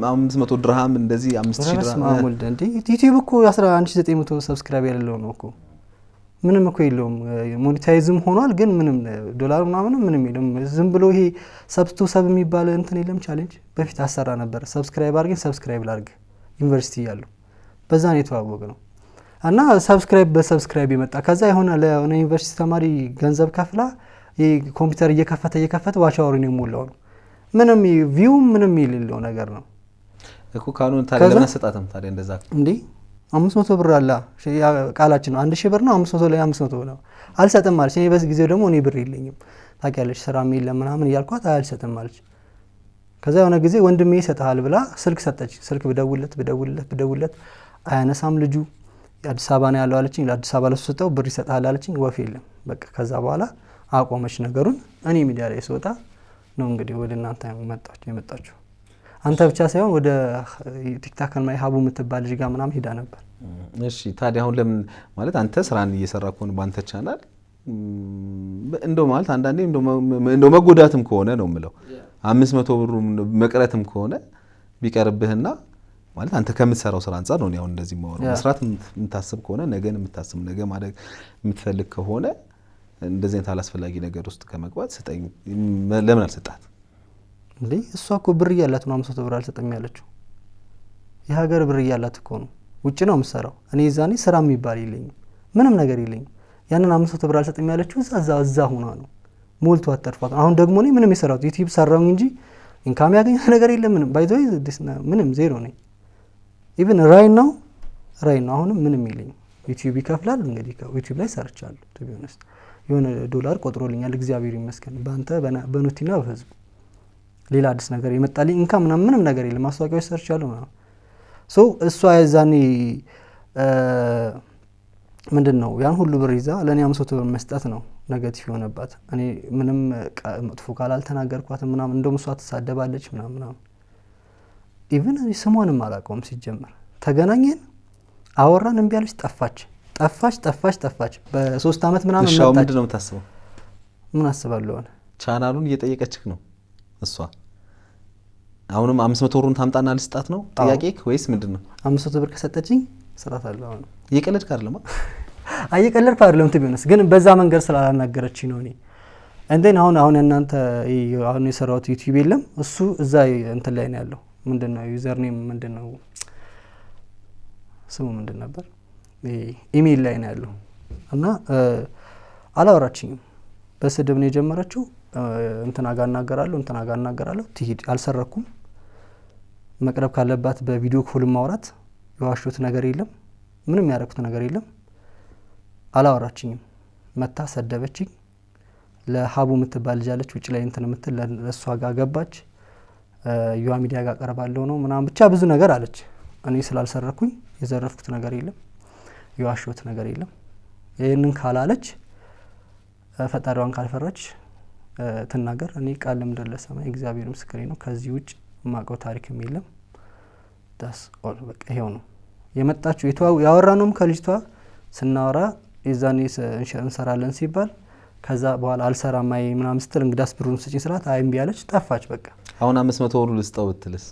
500 ድርሃም እንደዚህ 5000 ድርሃም ማሙልደ እንዴ ዩቲዩብ እኮ 11900 ሰብስክራይብ ያለው ነው እኮ ምንም እኮ የለውም ሞኔታይዝም ሆኗል ግን ምንም ዶላር ምንም የለም ዝም ብሎ ይሄ ሰብስቱ ሰብ የሚባል እንትን የለም ቻሌንጅ በፊት አሰራ ነበር ሰብስክራይብ አድርገን ሰብስክራይብ ላድርግ ዩኒቨርሲቲ ያለው በዛ ነው የተዋወቀ ነው እና ሰብስክራይብ ይመጣ ከዛ የሆነ ለሆነ ዩኒቨርሲቲ ተማሪ ገንዘብ ከፍላ ኮምፒውተር እየከፈተ ዋቻወሩ ነው ሞላው ነው ምንም ቪው ምንም የሌለው ነገር ነው እኮ ካኑን ታዲያ ለማሰጣተም ታዲያ እንደዛ እንዴ 500 ብር አላ ቃላችን ነው 1000 ብር ነው 500 ላይ 500 ነው አልሰጥም ማለት እኔ በዚህ ጊዜ ደግሞ እኔ ብር የለኝም ታውቂያለሽ ስራ የለም ምናምን ያልኳት አልሰጥም ማለት ከዛ የሆነ ጊዜ ወንድሜ ይሰጣል ብላ ስልክ ሰጠች ስልክ ብደውልለት አያነሳም ልጁ አዲስ አበባ ነው ያለው አለችኝ ለአዲስ አበባ ለሰጠው ብር ይሰጣል አለችኝ ወፍ የለም በቃ ከዛ በኋላ አቆመች ነገሩን እኔ ሚዲያ ላይ ስወጣ ነው እንግዲህ ወደ እናንተ የመጣችሁ አንተ ብቻ ሳይሆን ወደ ቲክታክ ላይ ሀቡ የምትባል ልጅ ጋር ምናምን ሄዳ ነበር እሺ ታዲያ አሁን ለምን ማለት አንተ ስራን እየሰራህ ከሆነ ባንተ ቻናል እንደው ማለት አንዳንዴ እንደው መጎዳትም ከሆነ ነው የምለው 500 ብሩ መቅረትም ከሆነ ቢቀርብህና ማለት አንተ ከምትሰራው ስራ አንፃር ነው ያው እንደዚህ ማወራው መስራት የምታስብ ከሆነ ነገን የምታስብ ነገ ማድረግ የምትፈልግ ከሆነ እንደዚህ አይነት አላስፈላጊ ነገር ውስጥ ከመግባት ስጠኝ ለምን አልሰጣት እንዴ እሷ እኮ ብር ያላት ነው 500 ብር አልሰጠም ያለችው የሀገር ብር ያላት እኮ ነው ውጪ ነው የምሰራው እኔ ዛኔ ስራ የሚባል የለኝም ምንም ነገር የለኝም ያንን 500 ብር አልሰጠም ያለችው እዛ ሆና ነው ሞልቶ አተርፋት አሁን ደግሞ እኔ ምንም የሰራሁት ዩቲዩብ ሰራው እንጂ ኢንካም ያገኘ ነገር የለም ምንም ባይዘይ ምንም ዜሮ ነኝ ኢቭን ራይ ነው አሁን ምንም የለኝም ዩቲዩብ ይከፍላል እንግዲህ ዩቲዩብ ላይ ሰርቻለሁ to be honest የሆነ ዶላር ቆጥሮልኛል እግዚአብሔር ይመስገን ባንተ በኑቲና በህዝብ ሌላ አዲስ ነገር ይመጣልኝ ኢንካም ምንም ነገር የለም ማስታወቂያዎች ሰርቻለሁ ማለት ሶ እሷ ያዛኔ ምንድነው ያን ሁሉ ብር ይዛ ለኔ 500 ብር መስጠት ነው ኔጌቲቭ የሆነባት እኔ ምንም መጥፎ ቃል አልተናገርኳት ምናምን እንደውም እሷ ተሳደባለች ምናምን ኢቭን ስሟንም አላውቀውም ሲጀመር ተገናኘን አወራን እንቢ አለች ጠፋች በ3 አመት ምናምን መጣች ሻው ምንድነው የምታስበው ምን አስባለሁ አለ ቻናሉን እየጠየቀችክ ነው እሷ አሁንም 500 ብሩን ታምጣና ልስጣት ነው ጥያቄክ ወይስ ምንድነው 500 ብር ከሰጠችኝ ስራት አለው አሁን የቀለድክ አይደለም አየቀለድኩ አይደለም ትቢሆነስ ግን በዛ መንገድ ስላላናገረች ነው እኔ እንዴን አሁን እናንተ አሁን የሰራሁት ዩቲዩብ የለም እሱ እዛ እንትን ላይ ነው ያለው ምንድነው ዩዘር ኔም ምንድነው ስሙ ምንድን ነበር ኢሜል ላይ ነው ያለው እና አላወራችኝም በስድብ ነው የጀመረችው እንትና ጋር እናገራለሁ ትሂድ አልሰረኩም መቅረብ ካለባት በቪዲዮ ኮል ማውራት የዋሽሁት ነገር የለም ምንም ያደረኩት ነገር የለም አላወራችኝም መታ ሰደበችኝ ለሀቡ ምትባል ልጅ ውጭ ላይ እንትን ምትል ለሷ ጋር ገባች ዩዋ ሚዲያ ጋር ቀርባለሁ ነው ምናምን ብቻ ብዙ ነገር አለች እኔ ስላልሰረኩኝ የዘረፍኩት ነገር የለም የዋሽሁት ነገር የለም ይሄንን ካላለች ፈጣሪዋን ካልፈራች ተናገር እኔ ቃል ምድር ለሰማይ እግዚአብሔር ምስክሬ ነው ከዚህ ውጭ ማቀው ታሪክም የለም ዳስ ኦል በቃ ይሄው ነው የመጣችው ያወራነውም ከልጅቷ ስናወራ የዛኔ እንሰራለን ሲባል ከዛ በኋላ አልሰራማይ ምናምን ስትል እንግዳስ ብሩን ስጪኝ ስላት አይም ቢያለች ጠፋች በቃ አሁን 500 ብር ልስጠው ብትልስ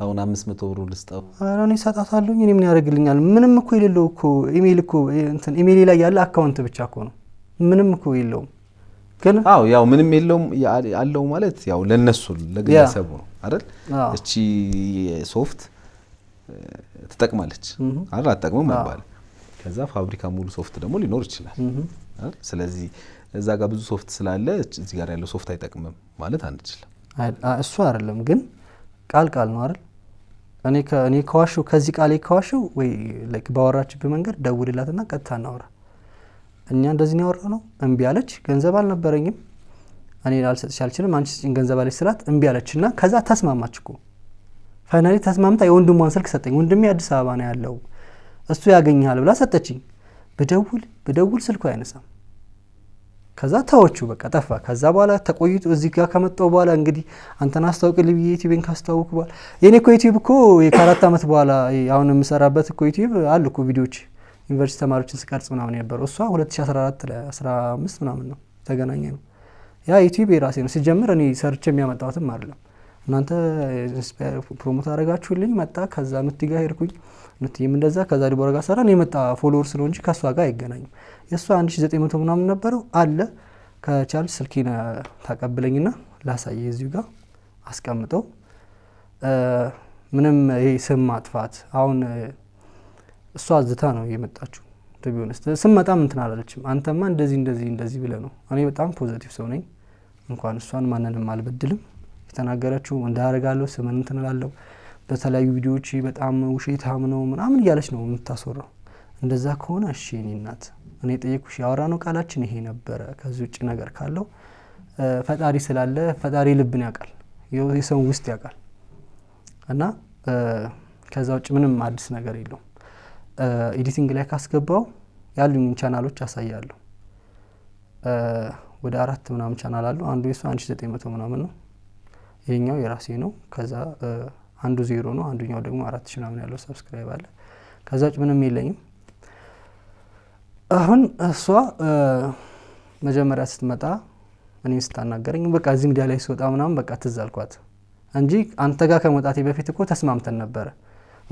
አሁን 500 ብር ልስጠው አራኔ ሰጣታለሁ እኔ ምን ያደርግልኛል ምንም እኮ የሌለው እኮ ኢሜል እኮ እንትን ኢሜል ላይ ያለ አካውንት ብቻ እኮ ነው ምንም እኮ የለውም ግን ያው ምንም የለውም ያለው ማለት ያው ለነሱ ለግለሰቡ ነው አይደል እቺ ሶፍት ትጠቅማለች አይደል አትጠቅምም ማለት ከዛ ፋብሪካ ሙሉ ሶፍት ደግሞ ሊኖር ይችላል አይደል ስለዚህ እዛ ጋር ብዙ ሶፍት ስላለ እዚህ ጋር ያለው ሶፍት አይጠቅምም ማለት አንችልም እሱ አይደለም ግን ቃል ነው አይደል እኔ ከዋሹ ከዚህ ቃል ከዋሹ ወይ ላይክ ባወራችበት መንገድ ደውልላትና ቀጥታ እናውራ እኛ እንደዚህ ነው ያወራነው እምቢ አለች ገንዘብ አልነበረኝም እኔ ላልሰጥሽ አልችልም አንቺ ስጪኝ ገንዘብ አለች ስላት እምቢ አለችና ከዛ ተስማማች እኮ ፋይናሊ ተስማምታ የወንድሟን ስልክ ሰጠኝ ወንድሜ አዲስ አበባ ነው ያለው እሱ ያገኛል ብላ ሰጠችኝ በደውል ስልኩ አይነሳም ከዛ ታወቹ በቃ ጠፋ ከዛ በኋላ ተቆይቶ እዚህ ጋር ከመጣው በኋላ እንግዲህ አንተና አስተዋውቅልኝ ዩቲዩብን ካስተዋውቅ በኋላ የኔ እኮ ዩቲዩብ እኮ የ4 አመት በኋላ አሁን የምሰራበት እኮ ዩቲዩብ አሉ እኮ ቪዲዮዎች ዩኒቨርሲቲ ተማሪዎችን ስቀርጽ ምናምን ነበር እሷ 2014 ላይ 15 ምናምን ነው ተገናኘ ነው ያ ዩቲዩብ የራሴ ነው ሲጀምር እኔ ሰርች የሚያመጣውትም አይደለም እናንተ ፕሮሞት አደረጋችሁልኝ መጣ ከዛ ምትጋ ሄድኩኝ ምትይም እንደዛ ከዛ ዲቦራ ጋር ሰራን የመጣ ፎሎወርስ ነው እንጂ ከሷ ጋር አይገናኝም የሷ 1900 ምናምን ነበረው አለ ከቻል ስልኪና ታቀብለኝና ላሳየ እዚሁ ጋር አስቀምጠው ምንም ይሄ ስም ማጥፋት አሁን እሷ ዝታ ነው የመጣችው ቢሆንስ ስመጣም እንትን አላለችም አንተማ እንደዚህ ብለ ነው እኔ በጣም ፖዚቲቭ ሰው ነኝ እንኳን እሷን ማንንም አልበድልም የተናገረችው እንዳያረጋለው ስምን እንትን እላለሁ በተለያዩ ቪዲዮዎች በጣም ውሸታም ነው ምናምን እያለች ነው የምታስወራው እንደዛ ከሆነ እሺ እኔ እናት እኔ ጠየቅኩሽ ያወራነው ቃላችን ይሄ ነበር ከዚህ ውጪ ነገር ካለው ፈጣሪ ስላለ ፈጣሪ ልብን ያውቃል የሰው ውስጥ ያውቃል እና ከዛ ውጪ ምንም አዲስ ነገር የለውም ኤዲቲንግ ላይ ካስገባው ያሉኝ ቻናሎች አሳያለሁ ወደ 4 ምናምን ቻናል አሉ አንዱ የሱ 1900 ምናምን ነው ይሄኛው የራሴ ነው ከዛ አንዱ 0 ነው አንዱኛው ደግሞ 4000 ምናምን ያለው ሰብስክራይብ አለ ከዛ ውጪ ምንም የለኝም አሁን እሷ መጀመሪያ ስትመጣ እኔ ስታናገረኝ በቃ እዚህ ሚዲያ ላይ ስወጣ ምናምን በቃ ትዛልኳት እንጂ አንተ ጋር ከመጣቴ በፊት እኮ ተስማምተን ነበር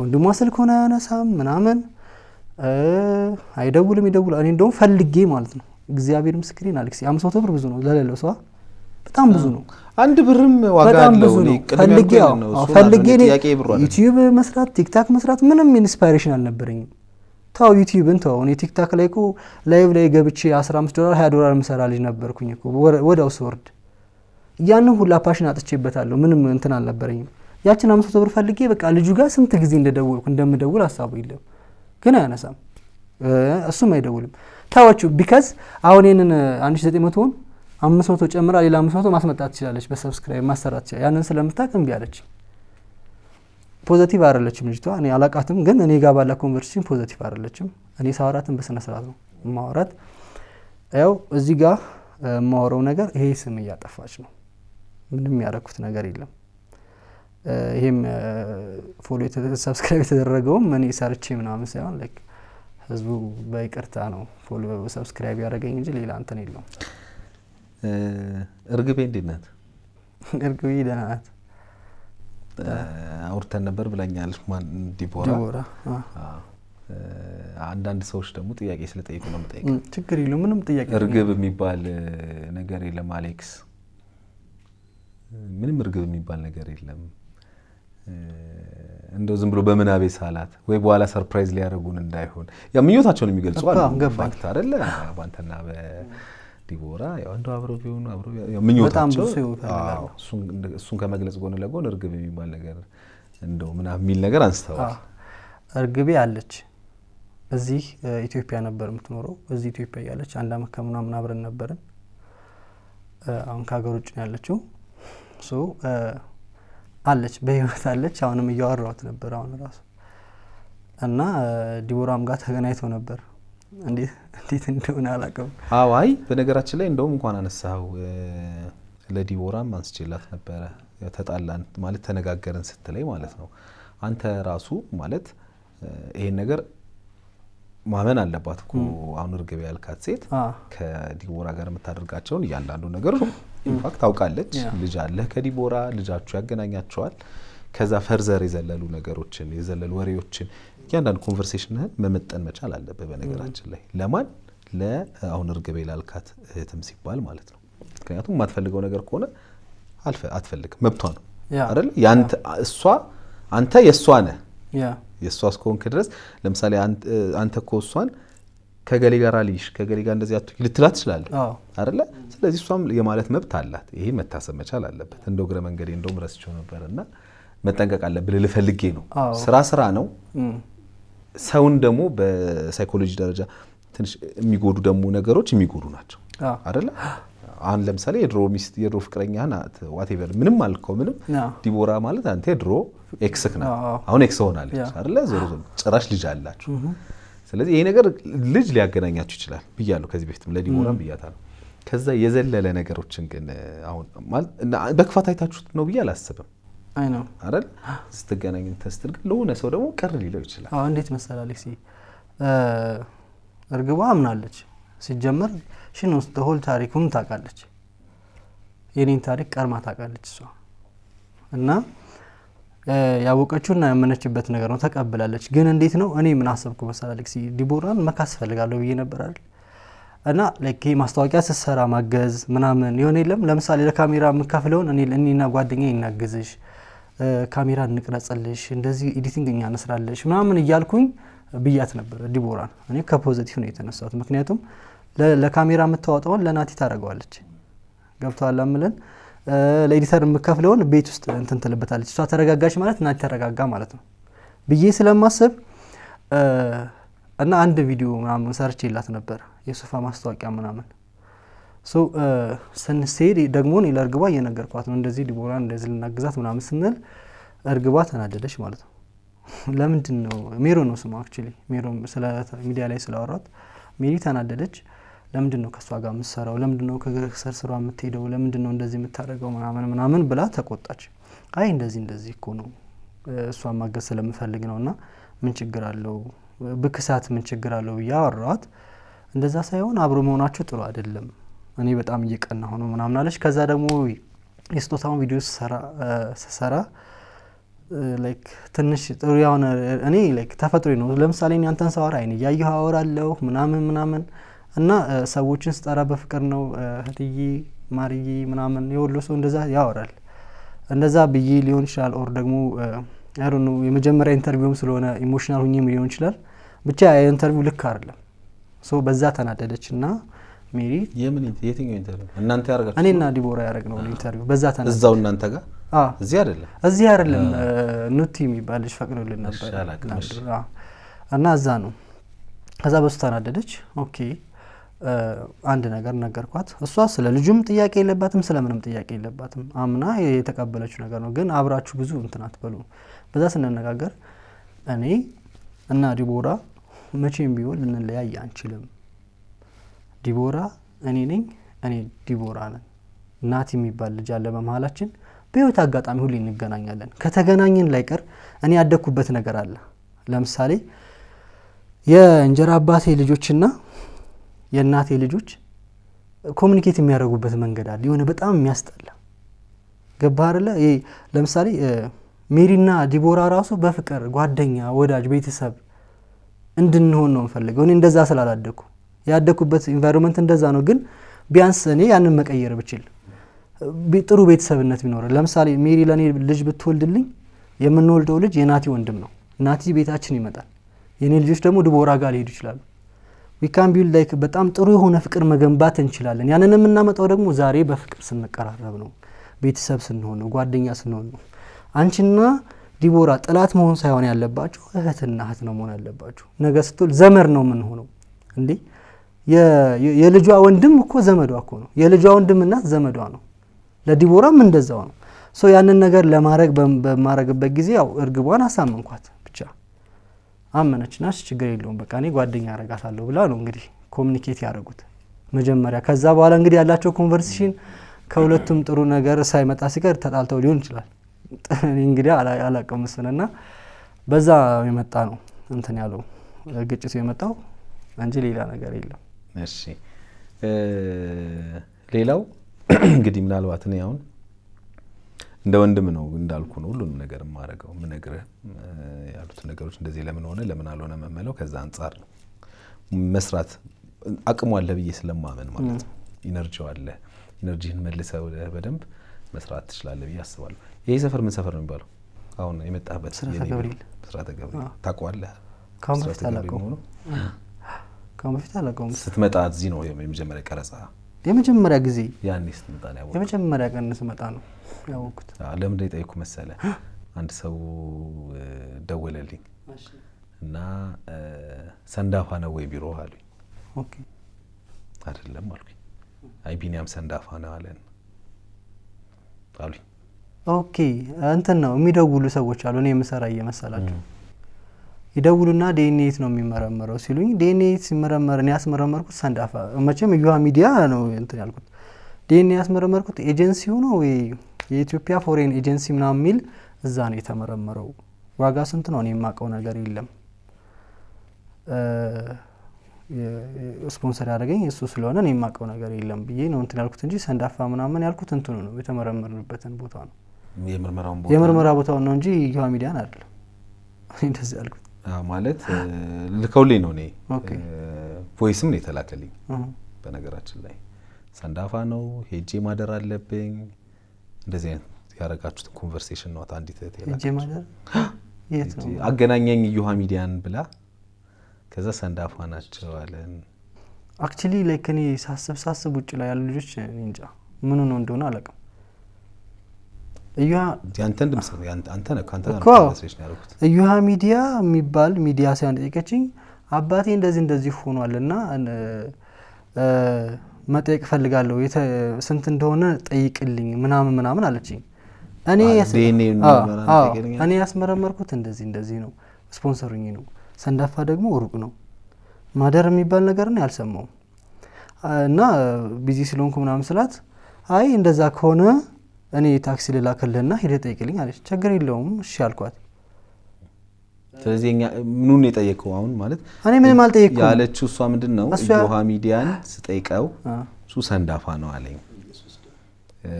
ወንድሟ ስልክ ሆነ ያነሳም ምናምን አይደውልም ይደውል እኔ እንደውም ፈልጌ ማለት ነው እግዚአብሔር ምስክሬን አሌክስ 500 ብር ብዙ ነው ለሌለው ሰው በጣም ብዙ ነው አንድ ብርም ዋጋ አለው ፈልጌ ዩቲዩብ መስራት ቲክታክ መስራት ምንም ኢንስፓይሬሽን አልነበረኝም ታው ዩቲዩብን ታው እኔ ቲክታክ ላይ እኮ ላይቭ ላይ ገብቼ $15 $20 መስራ ልጅ ነበርኩኝ እኮ ወዳው ስወርድ ያንን ሁላ ፓሽን አጥቼበታለሁ ምንም እንትን አልነበረኝም ያችን 500 ብር ፈልጌ በቃ ልጁ ጋር ስንት ጊዜ እንደምደውል ሐሳቡ የለም ግን አያነሳም እሱም አይደውልም ታዋቹ ቢካዝ አሁን እነን 1900 500 ጨምራ ሌላ 500 ማስመጣት ትችላለች በሰብስክራይብ ማሰራት ይችላል ያንን ስለምታቀም ቢያለች ፖዚቲቭ አይደለችም ልጅቷ እኔ አላቃትም ግን እኔ ጋር ባላ ኮንቨርሴሽን ፖዚቲቭ አይደለችም እኔ ሳወራትን በስነ ስርዓት ነው ማወራት ያው እዚህ ጋር ማወራው ነገር ይሄ ስም ያጠፋች ነው ምንም ያረኩት ነገር የለም ይሄም ፎሎ ሰብስክራይብ ተደረገውም እኔ ሰርቼ ምናምን ሳይሆን ላይክ ህዝቡ በይቅርታ ነው ፎሎ ሰብስክራይብ ያደረገኝ እንጂ ሌላ እንትን የለውም እርግቤ እንዴት ናት እርግቤ ደህና ናት አውርተን ነበር ብለኛል ማን ዲቦራ አንዳንድ ሰዎች ደግሞ ጥያቄ ስለጠየቁ ነው የምጠይቀው። ችግር የለውም ምንም ጥያቄ እርግብ የሚባል ነገር የለም አሌክስ፣ ምንም እርግብ የሚባል ነገር የለም። እንደው ዝም ብሎ በምናቤ ሳላት ወይ በኋላ ሰርፕራይዝ ሊያደርጉን እንዳይሆን ያ ምኞታቸውን የሚገልጹ አሉ። ፋክት አይደለ ባንተና በዲቦራ ያው እንደው አብረው ቢሆኑ አብረው ያው ምኞታቸው እሱን ከመግለጽ ጎን ለጎን እርግብ የሚባል ነገር እንደው ምናምን የሚል ነገር አንስተዋል። እርግቤ አለች እዚህ ኢትዮጵያ ነበር የምትኖረው። እዚህ ኢትዮጵያ ያለች አንድ አመት ከምናምን አብረን ነበርን። አሁን ከሀገር ውጭ ነው ያለችው። ሶ አለች በህይወት አለች። አሁንም እያወራሁት ነበር አሁን ራሱ እና ዲቦራም ጋር ተገናኝቶ ነበር። እንዴት እንደሆነ አላውቅም። አይ በነገራችን ላይ እንደውም እንኳን አነሳው ለዲቦራም አንስቼላት ነበረ። ተጣላን ማለት ተነጋገርን ስትለይ ማለት ነው። አንተ ራሱ ማለት ይሄን ነገር ማመን አለባት እኮ አሁን እርግብ ያልካት ሴት ከዲቦራ ጋር የምታደርጋቸውን እያንዳንዱ ነገር ኢንፋክት ታውቃለች። ልጅ አለ ከዲቦራ ልጃችሁ ያገናኛቸዋል። ከዛ ፈርዘር የዘለሉ ነገሮችን የዘለሉ ወሬዎችን እያንዳንዱ ኮንቨርሴሽንህን መመጠን መቻል አለበት። በነገራችን ላይ ለማን ለአሁን እርግብ ያልካት እህትም ሲባል ማለት ነው። ምክንያቱም የማትፈልገው ነገር ከሆነ አትፈልግም፣ መብቷ ነው አይደል? ያንተ እሷ አንተ የሷ ነህ። የሷ እስከሆንክ ድረስ ለምሳሌ አንተ እኮ እሷን ከገሌ ጋር አልይሽ ከገሌ ጋር እንደዚህ አትይ ልትላት ትችላለህ አይደል? ስለዚህ እሷም የማለት መብት አላት። ይሄ መታሰብ መቻል አለበት። እንደው ግረ መንገዴ እንደውም ረስቼው ነበርና መጠንቀቅ አለብህ ልፈልጌ ነው። ስራ ነው። ሰውን ደግሞ በሳይኮሎጂ ደረጃ ትንሽ የሚጎዱ ደግሞ ነገሮች የሚጎዱ ናቸው አይደል? አሁን ለምሳሌ የድሮ ሚስት የድሮ ፍቅረኛ ናት ዋቴቨር ምንም አልከው ምንም ዲቦራ ማለት አንተ የድሮ ኤክስክ ናት አሁን ኤክስ ሆናለች አይደል? ዞሮ ጭራሽ ልጅ አላችሁ። ስለዚህ ይሄ ነገር ልጅ ሊያገናኛችሁ ይችላል ብያለሁ ከዚህ በፊትም ለዲቦራም ብያታለሁ። ከዛ የዘለለ ነገሮችን ግን አሁን ማለት በክፋት አይታችሁት ነው ብዬ አላስብም። አይ ነው አይደል? ስትገናኙ ተስትል ግን ለሆነ ሰው ደግሞ ቀር ሊለው ይችላል። እንዴት መሰላል አሌክሲ እርግቧ አምናለች ሲጀመር ሽን ውስጥ ሆል ታሪኩን ታውቃለች። የኔን ታሪክ ቀርማ ታውቃለች እሷ እና ያወቀችውና ያመነችበት ነገር ነው ተቀብላለች። ግን እንዴት ነው እኔ ምን አሰብኩ መሰለህ አሌክሲ ዲቦራን መካስ ፈልጋለሁ ብዬ ነበር አይደል? እና ላይክ ማስታወቂያ ስትሰራ ማገዝ ምናምን ይሆን የለም ለምሳሌ ለካሜራ የምከፍለውን እኔና ጓደኛዬ እናግዝሽ፣ ካሜራ እንቅረጽልሽ፣ እንደዚህ ኤዲቲንግ እኛ እንስራለሽ ምናምን እያልኩኝ ብያት ነበር ዲቦራን። እኔ ከፖዚቲቭ ነው የተነሳሁት። ምክንያቱም ለካሜራ የምታወጣውን ለናቲ ታደርገዋለች። ገብቷል አምለን ለኤዲተር የምከፍለውን ቤት ውስጥ እንትን ትልበታለች። እሷ ተረጋጋች ማለት ናቲ ተረጋጋ ማለት ነው ብዬ ስለማስብ እና አንድ ቪዲዮ ምናምን ሰርቼላት ነበር የሶፋ ማስታወቂያ ምናምን። ሶ ስንሄድ ደግሞ እኔ ለእርግቧ እየነገርኳት ነው እንደዚህ ዲቦራን እንደዚህ ልናግዛት ምናምን ስንል እርግቧ ተናደደች ማለት ነው። ለምንድን ነው ሜሮ ነው ስሟ አክቹሊ ሜሮ ስለ ሚዲያ ላይ ስላወራት ሜሪ ተናደደች። ለምንድን ነው ከሷ ጋር የምትሰራው? ለምንድን ነው ከስራ የምትሄደው? ለምንድን ነው እንደዚህ የምታደርገው ምናምን ብላ ተቆጣች። አይ እንደዚህ እኮ ነው እሷን ማገዝ ስለምፈልግ ነውና ምን ችግር አለው ብክሳት ምን ችግር አለው ያወራዋት። እንደዛ ሳይሆን አብሮ መሆናችሁ ጥሩ አይደለም እኔ በጣም እየቀናሁ ነው ምናምን አለች። ከዛ ደግሞ የስጦታውን ቪዲዮ ሰራ ላይክ ትንሽ ጥሩ ያሆነ እኔ ላይክ ተፈጥሮኝ ነው። ለምሳሌ እኔ አንተን ሳወራ አይኔ ያየሁ አወራለሁ ምናምን እና ሰዎችን ስጠራ በፍቅር ነው እህትዬ ማርዬ ምናምን የወሎ ሰው እንደዛ ያወራል። እንደዛ ብዬ ሊሆን ይችላል ኦር ደግሞ አይ ዶንት ኖ የመጀመሪያ ኢንተርቪውም ስለሆነ ኢሞሽናል ሆኜም ሊሆን ይችላል። ብቻ የኢንተርቪው ልክ አይደለም። ሶ በዛ ተናደደችና ሜሪ የትኛው ኢንተርቪው እናንተ ያረጋችሁ? እኔና ዲቦራ ያረግነው ኢንተርቪው በዛ ተናደደች። እዛው እናንተ ጋር እዚህ አይደለም ኑቲ የሚባል ልጅ ፈቅዶልን ነበር እና እዛ ነው። ከዛ በሱ ተናደደች። ኦኬ አንድ ነገር ነገርኳት። እሷ ስለ ልጁም ጥያቄ የለባትም ስለምንም ጥያቄ የለባትም አምና የተቀበለችው ነገር ነው። ግን አብራችሁ ብዙ እንትን አትበሉ። በዛ ስንነጋገር እኔ እና ዲቦራ መቼም ቢሆን ልንለያይ አንችልም። ዲቦራ እኔ ነኝ፣ እኔ ዲቦራ ነን። ናቲ የሚባል ልጅ አለ በመሃላችን። በህይወት አጋጣሚ ሁሉ እንገናኛለን። ከተገናኘን ላይቀር እኔ ያደኩበት ነገር አለ። ለምሳሌ የእንጀራ አባቴ ልጆችና የእናቴ ልጆች ኮሙኒኬት የሚያደርጉበት መንገድ አለ የሆነ በጣም የሚያስጠላ ገባህ አይደለ? ለምሳሌ ሜሪና ዲቦራ ራሱ በፍቅር ጓደኛ ወዳጅ ቤተሰብ እንድንሆን ነው የምፈልገው። እኔ እንደዛ ስላላደኩ ያደኩበት ኢንቫይሮንመንት እንደዛ ነው። ግን ቢያንስ እኔ ያንን መቀየር ብችል ጥሩ ቤተሰብነት ቢኖር ለምሳሌ ሜሪ ለኔ ልጅ ብትወልድልኝ የምንወልደው ልጅ የናቲ ወንድም ነው። ናቲ ቤታችን ይመጣል። የኔ ልጆች ደግሞ ድቦራ ጋር ሊሄዱ ይችላሉ። we can build like በጣም ጥሩ የሆነ ፍቅር መገንባት እንችላለን። ያንን የምናመጣው ደግሞ ዛሬ በፍቅር ስንቀራረብ ነው፣ ቤተሰብ ስንሆን ነው፣ ጓደኛ ስንሆን ነው። አንቺና ዲቦራ ጥላት መሆን ሳይሆን ያለባችሁ እህትና እህት ነው መሆን ያለባችሁ። ነገ ስትል ዘመድ ነው ምን ሆነው እንዴ የልጇ ወንድም እኮ ዘመዷ እኮ ነው። የልጇ ወንድም እናት ዘመዷ ነው። ለዲቦራም እንደዛው ነው። ሶ ያንን ነገር ለማድረግ በማረግበት ጊዜ ያው እርግቧን አሳመንኳት። ብቻ አመነችና ችግር የለውም በቃ እኔ ጓደኛ አረጋታለሁ ብላ ነው እንግዲህ ኮሙኒኬት ያደረጉት መጀመሪያ። ከዛ በኋላ እንግዲህ ያላቸው ኮንቨርሴሽን ከሁለቱም ጥሩ ነገር ሳይመጣ ሲቀር ተጣልተው ሊሆን ይችላል። እንግዲህ አላቀም መስለና በዛ የመጣ ነው እንትን ያለው ግጭቱ የመጣው እንጂ ሌላ ነገር የለም። እሺ ሌላው እንግዲህ ምናልባት እኔ አሁን እንደ ወንድም ነው እንዳልኩ ነው ሁሉንም ነገር ማረጋው ምነግርህ ያሉት ነገሮች እንደዚህ ለምን ሆነ ለምን አልሆነ መመለው ከዛ አንፃር ነው መስራት አቅሙ አለ ብዬ ስለማመን ማለት ነው። ኢነርጂው አለ። ኢነርጂን መልሰው በደንብ መስራት ትችላለህ ብዬ አስባለሁ። ይሄ ሰፈር ምን ሰፈር ነው የሚባለው? አሁን የመጣበት ስራተ ገብርኤል ታውቀዋለህ? ካም በፊት አላውቀውም። ስትመጣ እዚህ ነው የመጀመሪያ ቀረጻ? የመጀመሪያ ጊዜ ያኔ ስትመጣ ነው ያወቅኩት። የመጀመሪያ ቀን ስመጣ ነው ያወቅኩት። ለምን እንደጠየኩ መሰለ አንድ ሰው ደወለልኝ እና ሰንዳፋ ነው ወይ ቢሮ አሉኝ። ኦኬ አይደለም አልኩኝ። አይ ቢኒያም ሰንዳፋ ነው አለን አሉኝ። ኦኬ እንትን ነው የሚደውሉ ሰዎች አሉ እኔ የምሰራ እየመሰላቸው ይደውሉና ዲኤንኤ ነው የሚመረመረው ሲሉኝ ዲኤንኤ ሲመረመር እኔ ያስመረመርኩት ሰንዳፋ መቼም ዩሃ ሚዲያ ነው እንትን ያልኩት። ዲኤንኤ ያስመረመርኩት ኤጀንሲው ነው ወይ የኢትዮጵያ ፎሬን ኤጀንሲ ምናምን የሚል እዛ ነው የተመረመረው። ዋጋ ስንት ነው እኔ የማውቀው ነገር የለም። ስፖንሰር ያደረገኝ እሱ ስለሆነ እኔ የማውቀው ነገር የለም ብዬ ነው እንትን ያልኩት እንጂ ሰንዳፋ ምናምን ያልኩት እንትኑ ነው የተመረመርንበትን ቦታ ነው የምርመራ ቦታው ነው እንጂ ዩሃ ሚዲያን አይደለም። እንደዚህ ያልኩት ማለት ልከውልኝ ነው እኔ ቮይስም ነው የተላከልኝ። በነገራችን ላይ ሰንዳፋ ነው ሄጄ ማደር አለብኝ እንደዚህ አይነት ያረጋችሁት ኮንቨርሴሽን ነው አንዲት ሄጄ ማደር የት ነው አገናኘኝ ዩሃ ሚዲያን ብላ ከዛ ሰንዳፋ ናቸው አለን። አክቹሊ ላይክ እኔ ሳስብ ውጭ ላይ ያሉ ልጆች እንጃ ምን ነው እንደሆነ አላውቅም። ያንተን ድምጽ ነው አንተ ነው ካንተ ጋር ኮንቨርሴሽን ያደረኩት። ዩሃ ሚዲያ የሚባል ሚዲያ ሳይሆን ጠይቀችኝ አባቴ እንደዚህ ሆኗልና መጠየቅ ፈልጋለሁ ስንት እንደሆነ ጠይቅልኝ ምናምን አለችኝ። እኔ ያስመረመርኩት እንደዚህ ነው ስፖንሰሩኝ ነው። ሰንዳፋ ደግሞ ሩቅ ነው ማደር የሚባል ነገር ነው ያልሰማው እና ቢዚ ስለሆንኩ ምናምን ስላት አይ እንደዛ ከሆነ እኔ ታክሲ ልላከልህና ሄደህ ጠይቅልኝ አለች። ችግር የለውም እሺ አልኳት። ስለዚህ ምኑን የጠየቀው አሁን ማለት እኔ ምንም አልጠየቅኩም ያለችው እሷ ምንድነው ዩሃ ሚዲያን ስጠይቀው እሱ ሰንዳፋ ነው አለኝ።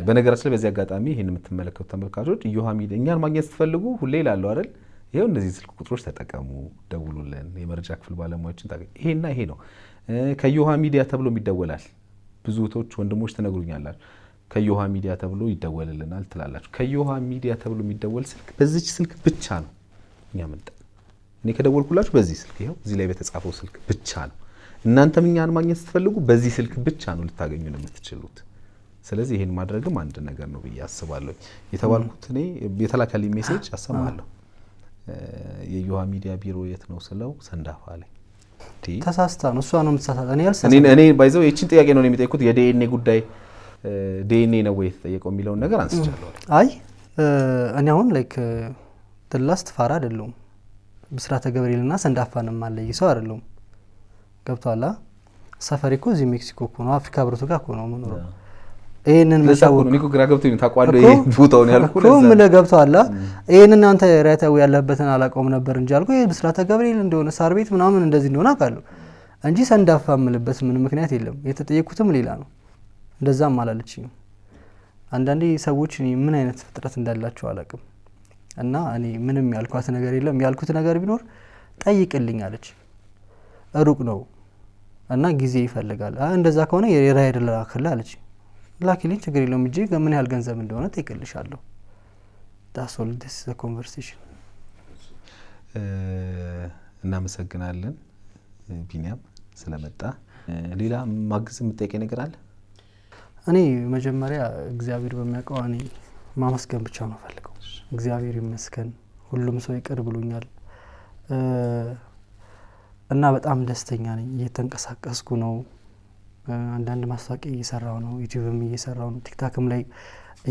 በነገራችን ላይ በዚህ አጋጣሚ ይሄን የምትመለከቱ ተመልካቾች ዩሃ ሚዲያ እኛን ማግኘት ስትፈልጉ ሁሌ ይላሉ አይደል ይሄው እንደዚህ ስልክ ቁጥሮች ተጠቀሙ ደውሉልን የመረጃ ክፍል ባለሙያዎችን ይሄና ይሄ ነው። ከዩሃ ሚዲያ ተብሎ ይደወላል። ብዙ እህቶች ወንድሞች ተነግሩኛላችሁ ከዩሃ ሚዲያ ተብሎ ይደወልልናል ትላላችሁ። ከዩሃ ሚዲያ ተብሎ የሚደወል ስልክ በዚች ስልክ ብቻ ነው እኛ መጣ እኔ ከደወልኩላችሁ በዚህ ስልክ ይሄው እዚህ ላይ በተጻፈው ስልክ ብቻ ነው። እናንተም እኛን ማግኘት ስትፈልጉ በዚህ ስልክ ብቻ ነው ልታገኙን የምትችሉት። ስለዚህ ይሄን ማድረግም አንድ ነገር ነው ብዬ አስባለሁ። የተባልኩት እኔ የተላከልኝ ሜሴጅ አሰማለሁ። የዩሃ ሚዲያ ቢሮ የት ነው ስለው ሰንዳፋ ላይ ተሳስታ ነው እሷ ነው የምትሳሳት። እኔ ባይዘው እቺን ጥያቄ ነው የሚጠይቁት የዲኤንኤ ጉዳይ ዲኤንኤ ነው ወይ የተጠየቀው የሚለውን ነገር አንስቻለሁ። አይ እኔ አሁን ላይክ ተላስት ፋራ አይደለም ብስራተ ገብርኤልና ሰንዳፋንም ማለይ ሰው አይደለም። ገብቷላ ሰፈሪ እኮ እዚህ ሜክሲኮ እኮ ነው አፍሪካ ብርቱ ጋር እኮ ነው መኖር። ይሄንን መሳወቅ ነው ግራ ገብቶኝ ታቋለው ይሄ ቦታውን ያልኩት እኮ ምን ገብቷላ ይሄንን አንተ ራታው ያለበትን አላቆም ነበር እንጂ አልኩ ይሄ ብስራተ ገብርኤል እንደሆነ ሳር ቤት ምናምን እንደዚህ እንደሆነ አውቃለሁ እንጂ ሰንዳፋ ምልበት ምን ምክንያት የለም። የተጠየቁትም ሌላ ነው እንደዛም አላለችኝ። አንዳንዴ ሰዎች ምን አይነት ፍጥረት እንዳላቸው አላውቅም እና እኔ ምንም ያልኳት ነገር የለም። ያልኩት ነገር ቢኖር ጠይቅልኝ አለች። ሩቅ ነው እና ጊዜ ይፈልጋል። እንደዛ ከሆነ የራይድ ላክልህ አለች። ላኪልኝ ችግር የለውም እንጂ ምን ያህል ገንዘብ እንደሆነ ጠይቅልሻለሁ። ዳስ ኦል ዲስ ኮንቨርሴሽን። እናመሰግናለን ቢኒያም ስለመጣ። ሌላ ማግዝ የምጠይቀኝ ነገር አለ? እኔ መጀመሪያ እግዚአብሔር በሚያውቀው እኔ ማመስገን ብቻ ነው ፈልገው። እግዚአብሔር ይመስገን ሁሉም ሰው ይቅር ብሎኛል እና በጣም ደስተኛ ነኝ። እየተንቀሳቀስኩ ነው። አንዳንድ ማስታወቂያ እየሰራው ነው፣ ዩቲዩብም እየሰራው ነው፣ ቲክታክም ላይ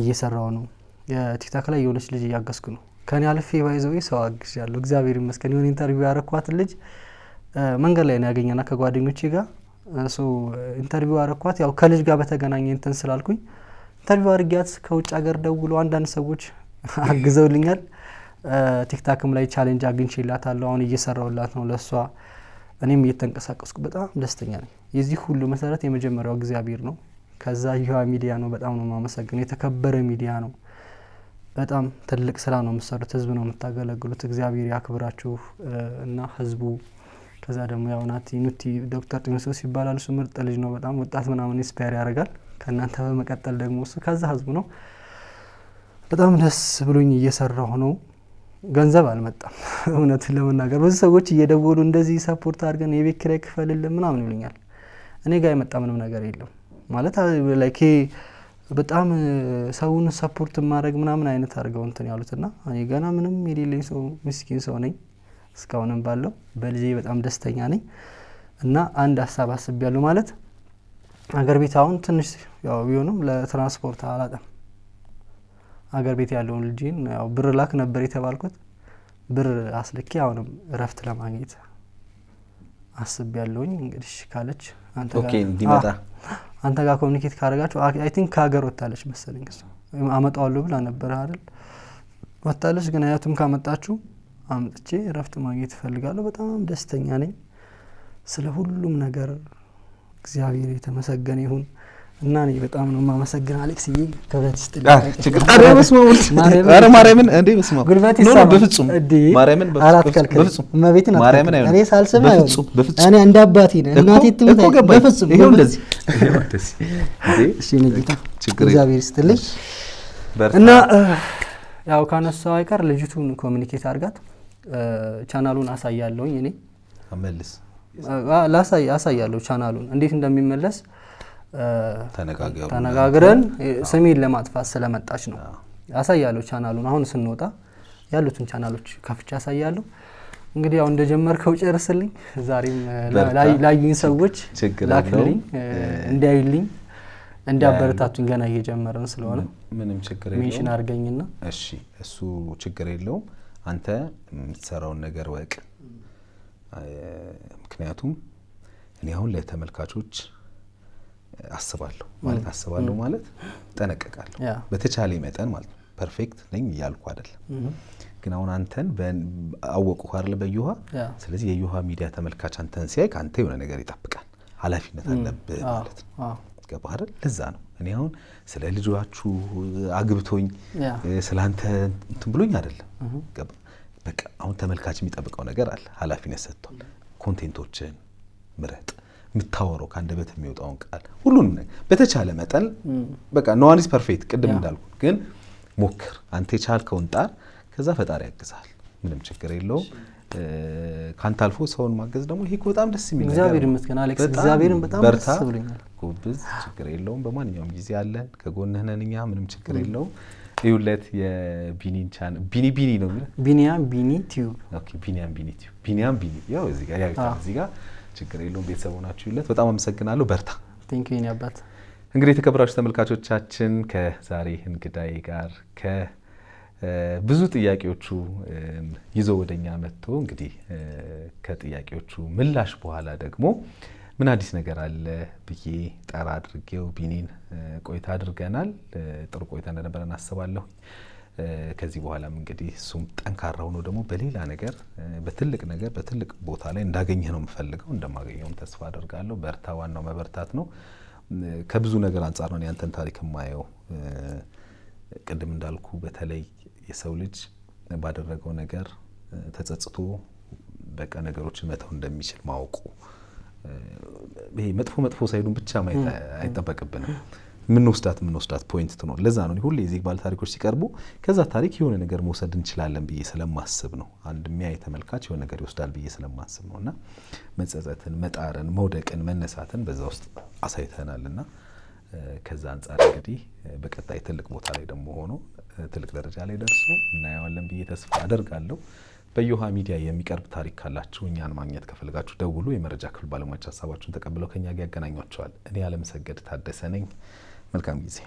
እየሰራው ነው። የቲክታክ ላይ የሆነች ልጅ እያገዝኩ ነው። ከኔ አልፌ ባይዘው ሰው አግዣለሁ። እግዚአብሔር ይመስገን። የሆነ ኢንተርቪው ያረኳት ልጅ መንገድ ላይ ነው ያገኘና ከጓደኞቼ ጋር ኢንተርቪው አረኳት። ያው ከልጅ ጋር በተገናኘ እንትን ስላልኩኝ ኢንተርቪው አርጊያት ከውጭ ሀገር ደውሎ አንዳንድ ሰዎች አግዘውልኛል። ቲክታክም ላይ ቻሌንጅ አግኝቼላታለሁ። አሁን እየሰራውላት ነው ለሷ። እኔም እየተንቀሳቀስኩ በጣም ደስተኛ ነኝ። የዚህ ሁሉ መሰረት የመጀመሪያው እግዚአብሔር ነው። ከዛ ይዋ ሚዲያ ነው። በጣም ነው ማመሰግነው። የተከበረ ሚዲያ ነው። በጣም ትልቅ ስራ ነው የምትሰሩት። ህዝብ ነው የምታገለግሉት። እግዚአብሔር ያክብራችሁ እና ህዝቡ። ከዛ ደግሞ ያው ኑቲ ዶክተር ጢሞቴዎስ ይባላል። እሱ ምርጥ ልጅ ነው። በጣም ወጣት ምናምን ኢንስፓየር ያደርጋል። ከእናንተ በመቀጠል ደግሞ እሱ ከዛ ህዝቡ ነው። በጣም ደስ ብሎኝ እየሰራሁ ነው። ገንዘብ አልመጣም እውነቱን ለመናገር። ብዙ ሰዎች እየደወሉ እንደዚህ ሰፖርት አድርገን የቤት ኪራይ ክፈልልን ምናምን ይሉኛል። እኔ ጋር የመጣ ምንም ነገር የለም ማለት ላይክ በጣም ሰውን ሰፖርት ማድረግ ምናምን አይነት አድርገው እንትን ያሉትና እኔ ገና ምንም የሌለኝ ሰው ምስኪን ሰው ነኝ። እስካሁንም ባለው በልጄ በጣም ደስተኛ ነኝ እና አንድ ሀሳብ አስቤያለሁ። ማለት አገር ቤት አሁን ትንሽ ያው ቢሆንም ለትራንስፖርት አላጣም። አገር ቤት ያለውን ልጅን ያው ብር ላክ ነበር የተባልኩት። ብር አስልኬ አሁንም እረፍት ለማግኘት አስቤያለሁኝ። እንግዲህ ካለች አንተ ጋር እንዲመጣ አንተ ጋር ኮሙኒኬት ካደረጋችሁ አይ ቲንክ ከሀገር ወጣለች መሰለኝ። እሱ አመጣዋለሁ ብላ ነበር አይደል? ወጣለች። ግን አያቱም ካመጣችሁ አምጥቼ እረፍት ማግኘት እፈልጋለሁ። በጣም ደስተኛ ነኝ። ስለ ሁሉም ነገር እግዚአብሔር የተመሰገነ ይሁን እና እኔ በጣም ነው ማመሰግን አሌክስዬ። ከብረት ስትል ችግር ታዲያ መስማሙል አረ ማርያምን እንዴ መስማሙ ጉልበት ነው ይሳም በፍጹም ማርያምን በፍጹም መቤትን ማርያምን አይሆን። እኔ ሳልሰማ በፍጹም እኔ እንደ አባቴ ነኝ። እናቴ ትሙት በፍጹም ይሄው እንደዚህ እንዴ እሺ ንግታ ችግር እግዚአብሔር ይስጥልኝ እና ያው ካነሳው አይቀር ልጅቱን ኮሙኒኬት አድርጋት ቻናሉን አሳያለሁኝ። እኔ አመልስ አሳያለሁ ቻናሉን እንዴት እንደሚመለስ ተነጋግረን ስሜን ለማጥፋት ስለመጣች ነው። አሳያለሁ ቻናሉን። አሁን ስንወጣ ያሉትን ቻናሎች ከፍቼ አሳያለሁ። እንግዲህ ያው እንደጀመርከው ጨርስልኝ። ዛሬም ላዩኝ ሰዎች ላክልኝ፣ እንዲያዩልኝ፣ እንዲያበረታቱኝ። ገና እየጀመረን ስለሆነ ምንም ችግር የለውም። ሜንሽን አድርገኝና እሺ እሱ ችግር የለውም። አንተ የምትሰራውን ነገር ወቅ። ምክንያቱም እኔ አሁን ለተመልካቾች አስባለሁ ማለት ጠነቀቃለሁ በተቻለ መጠን ማለት ፐርፌክት ነኝ እያልኩ አይደለም። ግን አሁን አንተን አወቁ አይደል በዩሃ። ስለዚህ የዩሃ ሚዲያ ተመልካች አንተን ሲያይ ካንተ የሆነ ነገር ይጠብቃል፣ ኃላፊነት አለብህ ማለት ነው። ገባህ አይደል? ለዛ ነው እኔ አሁን ስለ ልጇችሁ አግብቶኝ ስላንተ እንትን ብሎኝ አይደለም። ገባህ? በቃ አሁን ተመልካች የሚጠብቀው ነገር አለ፣ ኃላፊነት ሰጥቷል። ኮንቴንቶችን ምረጥ፣ ምታወራው ካንደበት የሚወጣውን ቃል ሁሉንም ነገር በተቻለ መጠን በቃ ኖ ዋን ኢዝ ፐርፌክት ቅድም እንዳልኩ ግን ሞክር። አንተ የቻልከውን ጣር፣ ከዛ ፈጣሪ ያግዛል። ምንም ችግር የለውም። ካንተ አልፎ ሰውን ማገዝ ደግሞ ይሄ በጣም ደስ የሚል ነገር። እግዚአብሔር ይመስገን አሌክስ፣ እግዚአብሔርን በጣም ደስ ብሎኛል። ጎብዝ፣ ችግር የለውም። በማንኛውም ጊዜ አለን፣ ከጎንህ ነን እኛ። ምንም ችግር የለውም። ይውለት የቢኒን ቻን ቢኒ ነው የሚለው ቢኒያም ቢኒ ቲዩብ። ኦኬ ቢኒያም ቢኒ ያው እዚህ ጋር ችግር የለውም። ቤተሰብ ሆናችሁ ይውለት። በጣም አመሰግናለሁ። በርታ። ቴንክ ዩ ያባት። እንግዲህ የተከበራችሁ ተመልካቾቻችን ከዛሬ እንግዳይ ጋር ብዙ ጥያቄዎቹ ይዞ ወደኛ መጥቶ እንግዲህ ከጥያቄዎቹ ምላሽ በኋላ ደግሞ ምን አዲስ ነገር አለ ብዬ ጠራ አድርጌው ቢኒን ቆይታ አድርገናል። ጥሩ ቆይታ እንደነበረ እናስባለሁ። ከዚህ በኋላም እንግዲህ እሱም ጠንካራ ሆኖ ደግሞ በሌላ ነገር በትልቅ ቦታ ላይ እንዳገኘ ነው የምፈልገው። እንደማገኘውም ተስፋ አደርጋለሁ። በርታ። ዋናው መበርታት ነው። ከብዙ ነገር አንፃር ነው ያንተን ታሪክ ማየው። ቅድም እንዳልኩ በተለይ የሰው ልጅ ባደረገው ነገር ተጸጽቶ በቃ ነገሮችን መተው እንደሚችል ማወቁ ይሄ መጥፎ ሳይዱን ብቻ ማየት አይጠበቅብንም። ምንወስዳት ፖይንት ትኖር። ለዛ ነው ሁሌ የዚህ ባለ ታሪኮች ሲቀርቡ ከዛ ታሪክ የሆነ ነገር መውሰድ እንችላለን ብዬ ስለማስብ ነው። አንድ የሚያይ ተመልካች የሆነ ነገር ይወስዳል ብዬ ስለማስብ ነውና መጸጸትን፣ መጣርን፣ መውደቅን፣ መነሳትን በዛ ውስጥ አሳይተናልና ከዛ አንጻር እንግዲህ በቀጣይ ትልቅ ቦታ ላይ ደግሞ ሆኖ ትልቅ ደረጃ ላይ ደርሶ እናየዋለን ብዬ ተስፋ አደርጋለሁ። በዮሃ ሚዲያ የሚቀርብ ታሪክ ካላችሁ እኛን ማግኘት ከፈልጋችሁ ደውሉ። የመረጃ ክፍል ባለሙያዎች ሀሳባችሁን ተቀብለው ከኛ ጋር ያገናኟቸዋል። እኔ አለምሰገድ ታደሰ ነኝ። መልካም ጊዜ